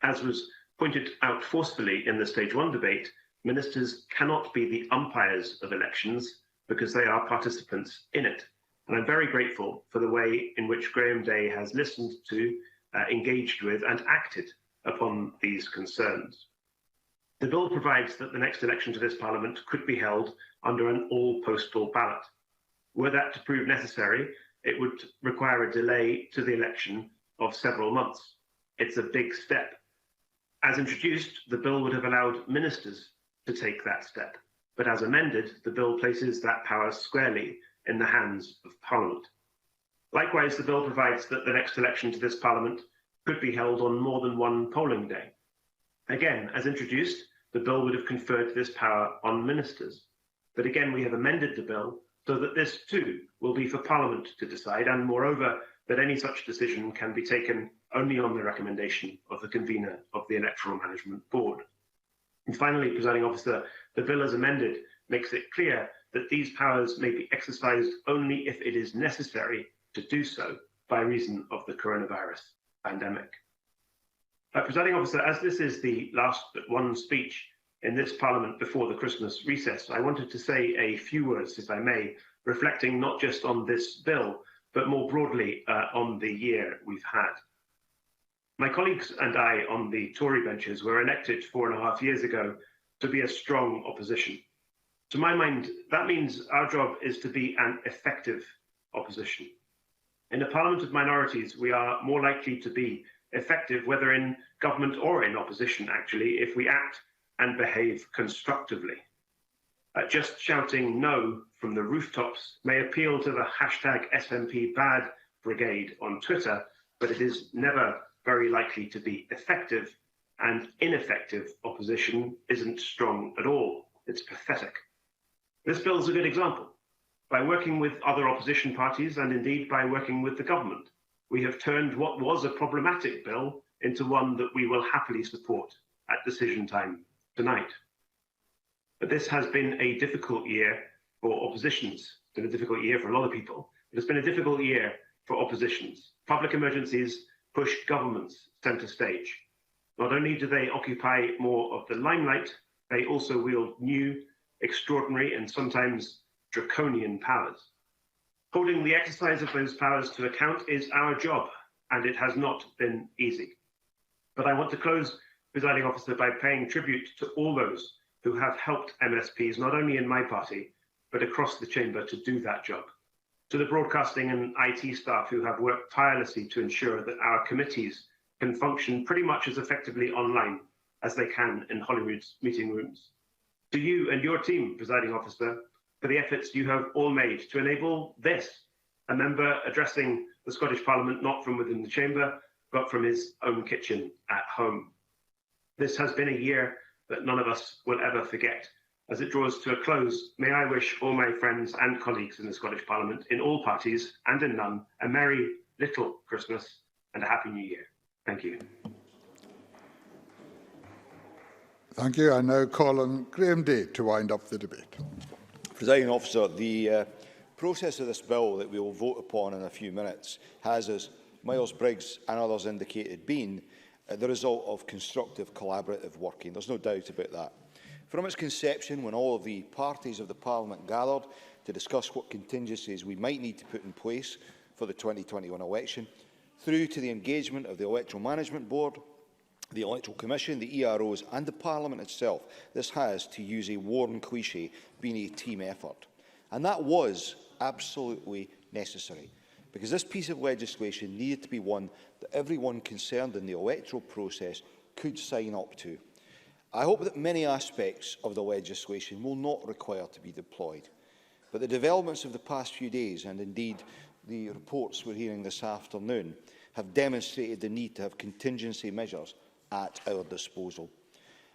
As was pointed out forcefully in the Stage 1 debate, ministers cannot be the umpires of elections because they are participants in it. And I'm very grateful for the way in which Graham Day has listened to, engaged with, and acted upon these concerns. The bill provides that the next election to this Parliament could be held under an all-postal ballot. Were that to prove necessary, it would require a delay to the election of several months. It's a big step. As introduced, the bill would have allowed ministers to take that step, but as amended, the bill places that power squarely in the hands of Parliament. Likewise, the bill provides that the next election to this Parliament could be held on more than one polling day. Again, as introduced, the bill would have conferred this power on ministers. But again, we have amended the bill so that this too will be for Parliament to decide, and moreover, that any such decision can be taken only on the recommendation of the convener of the Electoral Management Board. And finally, Presiding Officer, the bill as amended makes it clear that these powers may be exercised only if it is necessary to do so by reason of the coronavirus pandemic. Presiding Officer, as this is the last but one speech in this Parliament before the Christmas recess, I wanted to say a few words, if I may, reflecting not just on this bill, but more broadly on the year we've had. My colleagues and I on the Tory benches were elected 4.5 years ago to be a strong opposition. To my mind, that means our job is to be an effective opposition. In a Parliament of minorities, we are more likely to be effective, whether in government or in opposition, actually, if we act and behave constructively. Just shouting no from the rooftops may appeal to the hashtag SNPBad brigade on Twitter, but it is never very likely to be effective, and ineffective opposition isn't strong at all. It's pathetic. This bill is a good example. By working with other opposition parties, and indeed by working with the government, we have turned what was a problematic bill into one that we will happily support at decision time tonight. But this has been a difficult year for oppositions. It's been a difficult year for a lot of people. It has been a difficult year for oppositions. Public emergencies push governments centre stage. Not only do they occupy more of the limelight, they also wield new, extraordinary and sometimes draconian powers. Holding the exercise of those powers to account is our job, and it has not been easy. But I want to close, Presiding Officer, by paying tribute to all those who have helped MSPs, not only in my party, but across the chamber to do that job. To the broadcasting and IT staff who have worked tirelessly to ensure that our committees can function pretty much as effectively online as they can in Hollywood's meeting rooms. To you and your team, Presiding Officer, for the efforts you have all made to enable this, a member addressing the Scottish Parliament not from within the chamber, but from his own kitchen at home. This has been a year that none of us will ever forget. As it draws to a close, may I wish all my friends and colleagues in the Scottish Parliament, in all parties and in none, a merry little Christmas and a happy New Year. Thank you. Thank you. I now call on Graham Day to wind up the debate. Presiding Officer, the process of this bill that we will vote upon in a few minutes has, as Miles Briggs and others indicated, been the result of constructive collaborative working. There's no doubt about that. From its conception, when all of the parties of the Parliament gathered to discuss what contingencies we might need to put in place for the 2021 election, through to the engagement of the Electoral Management Board, the Electoral Commission, the EROs and the Parliament itself, this has, to use a worn cliché, been a team effort. And that was absolutely necessary, because this piece of legislation needed to be one that everyone concerned in the electoral process could sign up to. I hope that many aspects of the legislation will not require to be deployed, but the developments of the past few days, and indeed the reports we're hearing this afternoon, have demonstrated the need to have contingency measures at our disposal.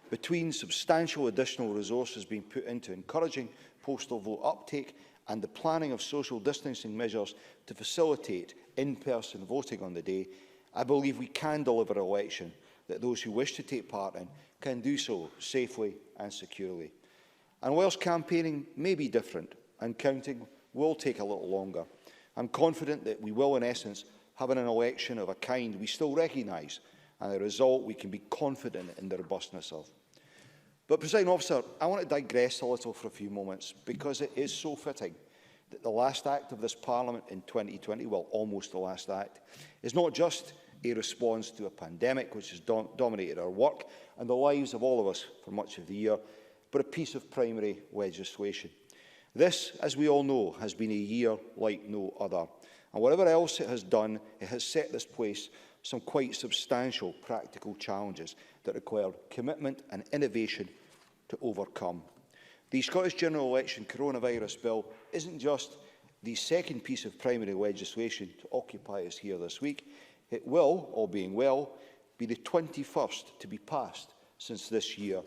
Between substantial additional resources being put into encouraging postal vote uptake and the planning of social distancing measures to facilitate in-person voting on the day, I believe we can deliver an election that those who wish to take part in can do so safely and securely. And whilst campaigning may be different and counting will take a little longer, I'm confident that we will, in essence, have an election of a kind we still recognise, and a result we can be confident in the robustness of. But, Presiding Officer, I want to digress a little for a few moments, because it is so fitting that the last act of this Parliament in 2020, well, almost the last act, is not just a response to a pandemic which has dominated our work and the lives of all of us for much of the year, but a piece of primary legislation. This, as we all know, has been a year like no other. And whatever else it has done, it has set this place some quite substantial practical challenges that require commitment and innovation to overcome. The Scottish General Election Coronavirus Bill isn't just the second piece of primary legislation to occupy us here this week. It will, all being well, be the 21st to be passed since this year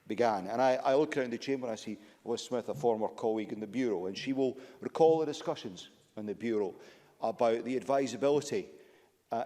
began. And I look around the chamber and I see Liz Smith, a former colleague in the Bureau, and she will recall the discussions in the Bureau about the advisability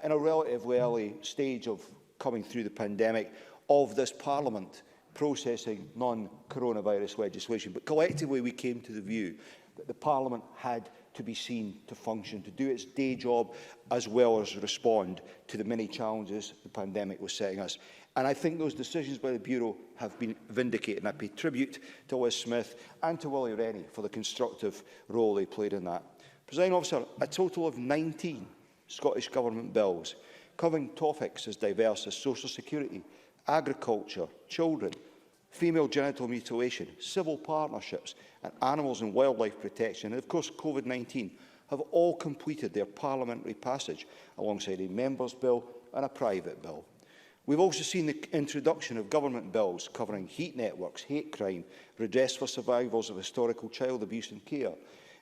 in a relatively early stage of coming through the pandemic of this Parliament processing non-coronavirus legislation. But collectively we came to the view that the Parliament had to be seen to function, to do its day job, as well as respond to the many challenges the pandemic was setting us. And I think those decisions by the Bureau have been vindicated. And I pay tribute to Liz Smith and to Willie Rennie for the constructive role they played in that. Presiding Officer, a total of 19 Scottish Government bills covering topics as diverse as social security, agriculture, children, female genital mutilation, civil partnerships and animals and wildlife protection, and of course COVID-19, have all completed their parliamentary passage alongside a Members' Bill and a private bill. We've also seen the introduction of government bills covering heat networks, hate crime, redress for survivors of historical child abuse and care,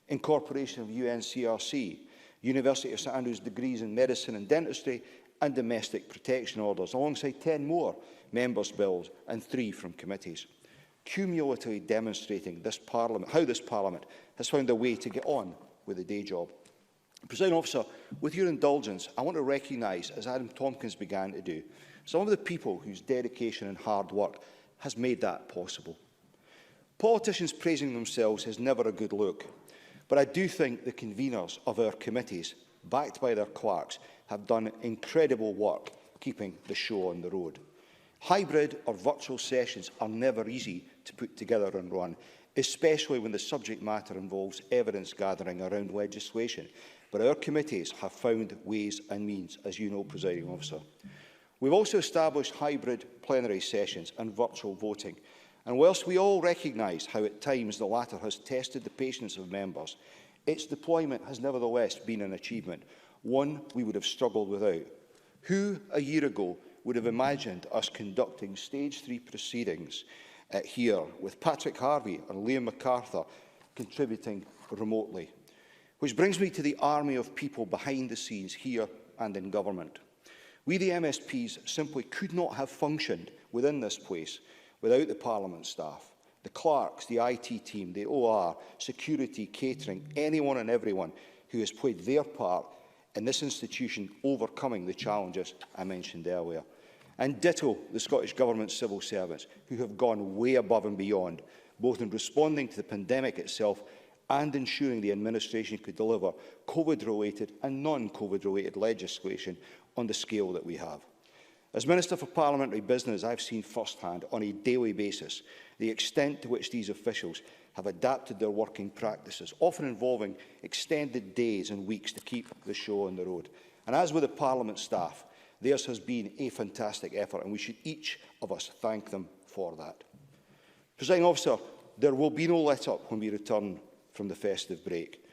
incorporation of UNCRC, University of St Andrews degrees in medicine and dentistry, and domestic protection orders, alongside 10 more Members' bills and 3 from committees, cumulatively demonstrating how this Parliament has found a way to get on with the day job. Presiding Officer, with your indulgence, I want to recognise, as Adam Tompkins began to do, some of the people whose dedication and hard work has made that possible. Politicians praising themselves is never a good look, but I do think the conveners of our committees, backed by their clerks, have done incredible work keeping the show on the road. Hybrid or virtual sessions are never easy to put together and run, especially when the subject matter involves evidence gathering around legislation. But our committees have found ways and means, as you know, Presiding Officer. We've also established hybrid plenary sessions and virtual voting. And whilst we all recognise how at times the latter has tested the patience of members, its deployment has nevertheless been an achievement, one we would have struggled without. Who, a year ago, would have imagined us conducting stage 3 proceedings here with Patrick Harvey and Liam MacArthur contributing remotely? Which brings me to the army of people behind the scenes here and in government. We, the MSPs, simply could not have functioned within this place without the Parliament staff, the clerks, the IT team, the OR, security, catering, anyone and everyone who has played their part in this institution overcoming the challenges I mentioned earlier. And ditto the Scottish Government civil servants who have gone way above and beyond, both in responding to the pandemic itself and ensuring the administration could deliver COVID-related and non-COVID-related legislation on the scale that we have. As Minister for Parliamentary Business, I've seen firsthand on a daily basis the extent to which these officials have adapted their working practices, often involving extended days and weeks to keep the show on the road. And as with the Parliament staff, theirs has been a fantastic effort, and we should each of us thank them for that. Presiding Officer, there will be no let-up when we return from the festive break.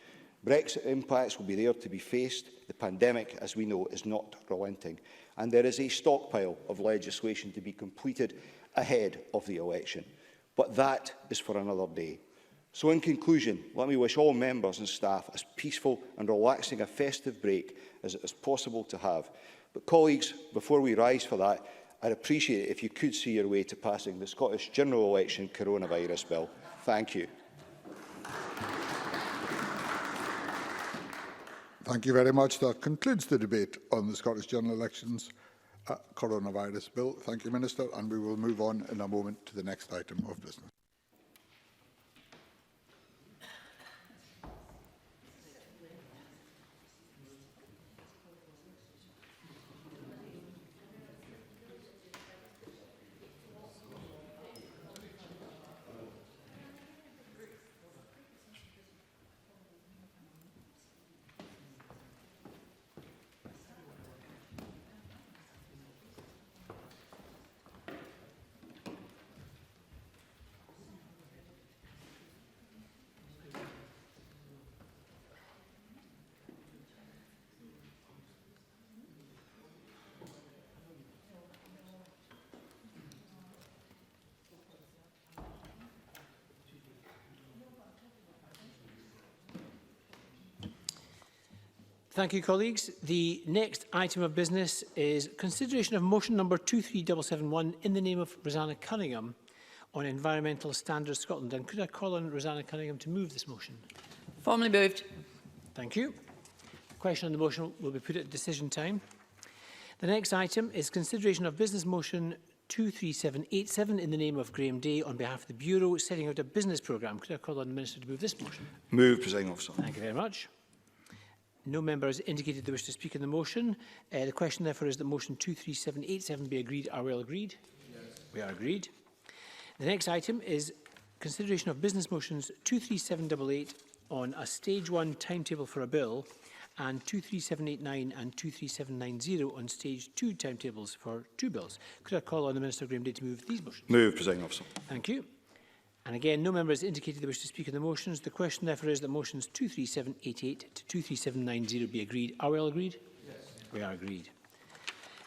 Brexit impacts will be there to be faced. The pandemic, as we know, is not relenting. And there is a stockpile of legislation to be completed ahead of the election. But that is for another day. So in conclusion, let me wish all members and staff as peaceful and relaxing a festive break as it is possible to have. But colleagues, before we rise for that, I'd appreciate it if you could see your way to passing the Scottish General Election Coronavirus Bill. Thank you. Thank you very much. That concludes the debate on the Scottish General Elections Coronavirus Bill. Thank you, Minister, and we will move on in a moment to the next item of business. Thank you, colleagues. The next item of business is consideration of motion number 23771 in the name of Rosanna Cunningham on Environmental Standards Scotland. And could I call on Rosanna Cunningham to move this motion? Formally moved. Thank you. The question on the motion will be put at decision time. The next item is consideration of business motion 23787 in the name of Graham Day on behalf of the Bureau setting out a business programme. Could I call on the Minister to move this motion? Move, Presiding Officer. Thank you very much. No member has indicated they wish to speak in the motion. The question, therefore, is that motion 23787 be agreed. Are we all agreed? Yes. We are agreed. The next item is consideration of business motions 23788 on a stage 1 timetable for a bill and 23789 and 23790 on stage 2 timetables for 2 bills. Could I call on the Minister Graham Day to move these motions? Move, Presiding Officer. Thank you. And again, no member has indicated they wish to speak on the motions. The question, therefore, is that motions 23788 to 23790 be agreed. Are we all agreed? Yes. We are agreed.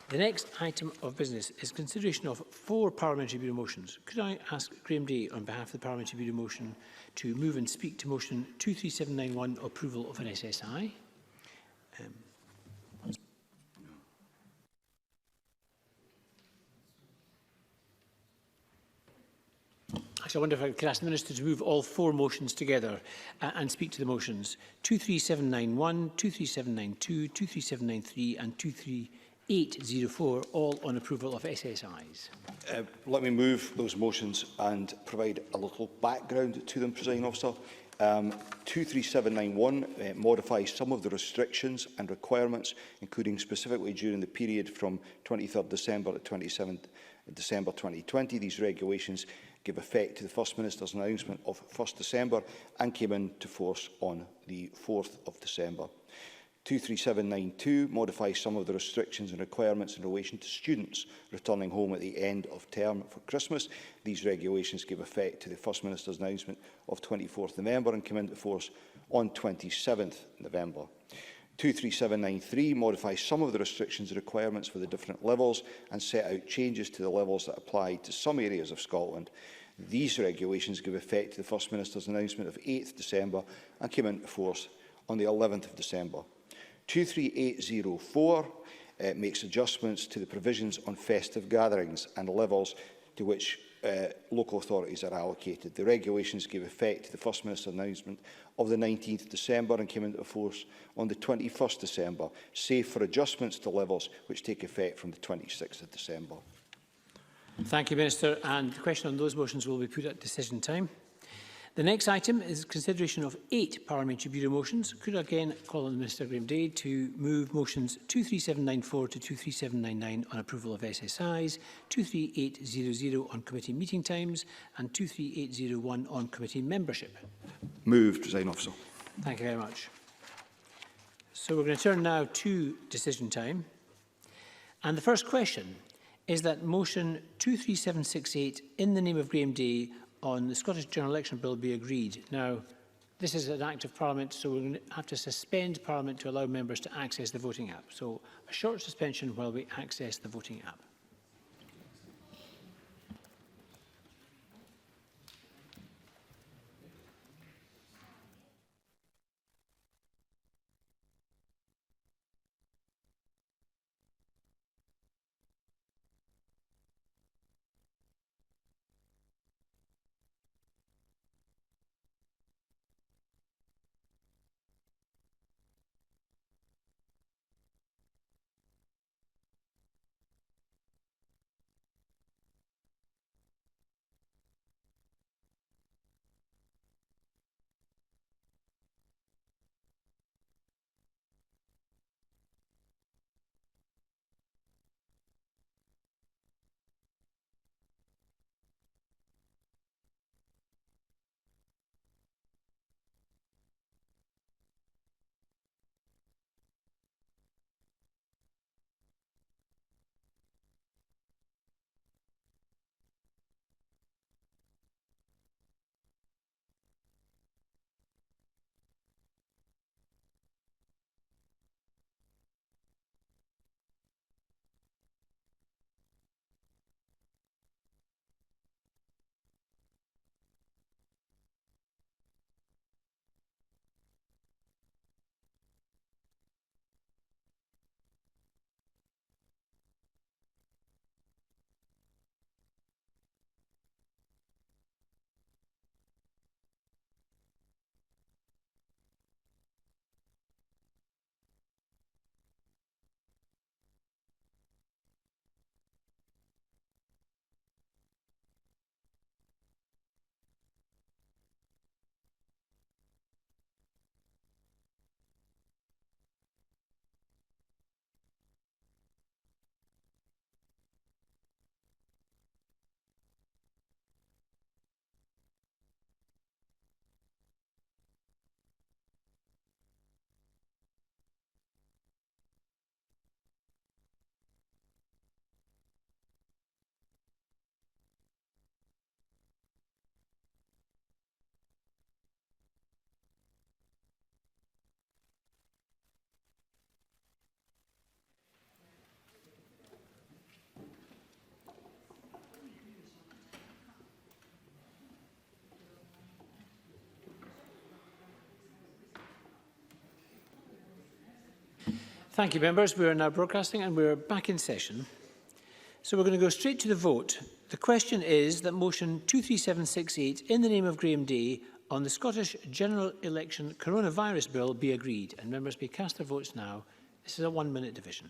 The next item of business is consideration of 4 Parliamentary Bureau motions. Could I ask Graham Day, on behalf of the Parliamentary Bureau motion, to move and speak to motion 23791, approval of an SSI? Actually, I wonder if I could ask the Minister to move all 4 motions together and speak to the motions 23791, 23792, 23793 and 23804, all on approval of SSIs. Let me move those motions and provide a little background to them, Presiding Officer. 23791 modifies some of the restrictions and requirements, including specifically during the period from 23rd December to 27th December 2020. These regulations give effect to the First Minister's announcement of 1st December and came into force on the 4th of December. 23792 modifies some of the restrictions and requirements in relation to students returning home at the end of term for Christmas. These regulations give effect to the First Minister's announcement of 24th November and came into force on 27th November. 23793 modifies some of the restrictions and requirements for the different levels and set out changes to the levels that apply to some areas of Scotland. These regulations give effect to the First Minister's announcement of 8th December and came into force on the 11th of December. 23804 makes adjustments to the provisions on festive gatherings and the levels to which local authorities are allocated. The regulations gave effect to the First Minister's announcement of the 19th December and came into force on the 21st December, save for adjustments to levels which take effect from the 26th of December. Thank you, Minister. And the question on those motions will be put at decision time. The next item is consideration of 8 Parliamentary Bureau motions. Could I again call on Minister Graham Day to move motions 23794 to 23799 on approval of SSIs, 23800 on committee meeting times and 23801 on committee membership? Moved, Presiding Officer. Thank you very much. So we're going to turn now to decision time. And the first question is that motion 23768 in the name of Graham Day on the Scottish General Election Bill be agreed. Now, this is an act of Parliament, so we're going to have to suspend Parliament to allow members to access the voting app. So a short suspension while we access the voting app. Thank you, members. We are now broadcasting and we're back in session. So we're going to go straight to the vote. The question is that motion 23768 in the name of Graham Day on the Scottish General Election Coronavirus Bill be agreed. And members may cast their votes now. This is a 1-minute division.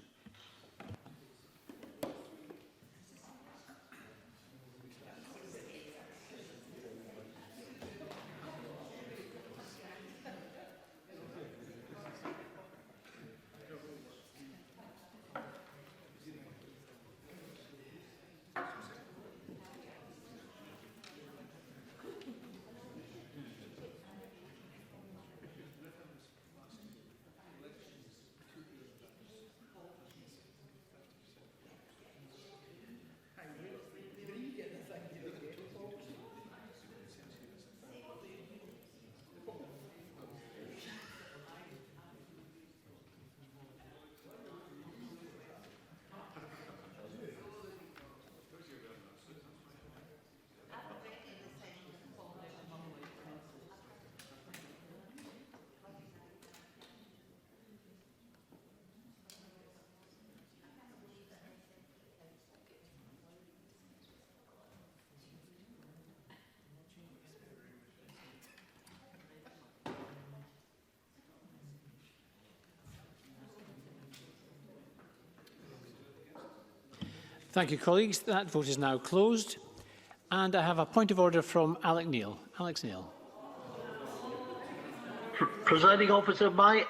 Thank you, colleagues. That vote is now closed. And I have a point of order from Alex Neil. Alex Neil. Presiding officer, my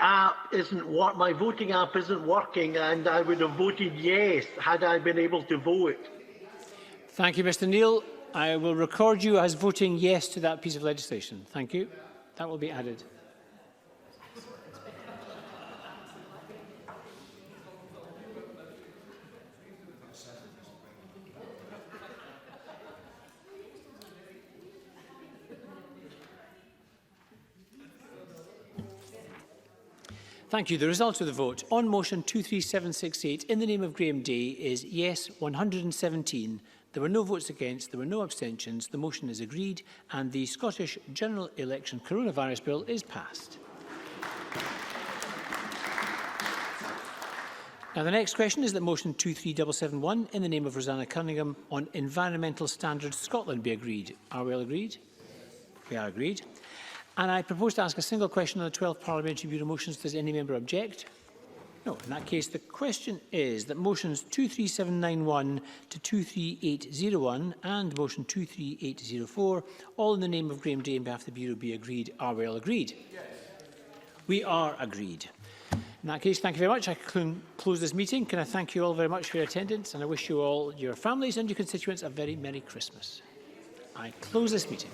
voting app isn't working, and I would have voted yes had I been able to vote. Thank you, Mr. Neil. I will record you as voting yes to that piece of legislation. Thank you. That will be added. Thank you. The result of the vote on motion 23768 in the name of Graham Day is yes 117. There were no votes against, there were no abstentions. The motion is agreed and the Scottish General Election Coronavirus Bill is passed. Now, the next question is that motion 23771 in the name of Rosanna Cunningham on Environmental Standards Scotland be agreed. Are we all agreed? We are agreed. And I propose to ask a single question on the 12 Parliamentary Bureau motions. Does any member object? No. In that case, the question is that motions 23791 to 23801 and motion 23804, all in the name of Graham Day on behalf of the Bureau, be agreed. Are we all agreed? Yes. We are agreed. In that case, thank you very much. I close this meeting. Can I thank you all very much for your attendance, and I wish you all, your families and your constituents, a very Merry Christmas. I close this meeting.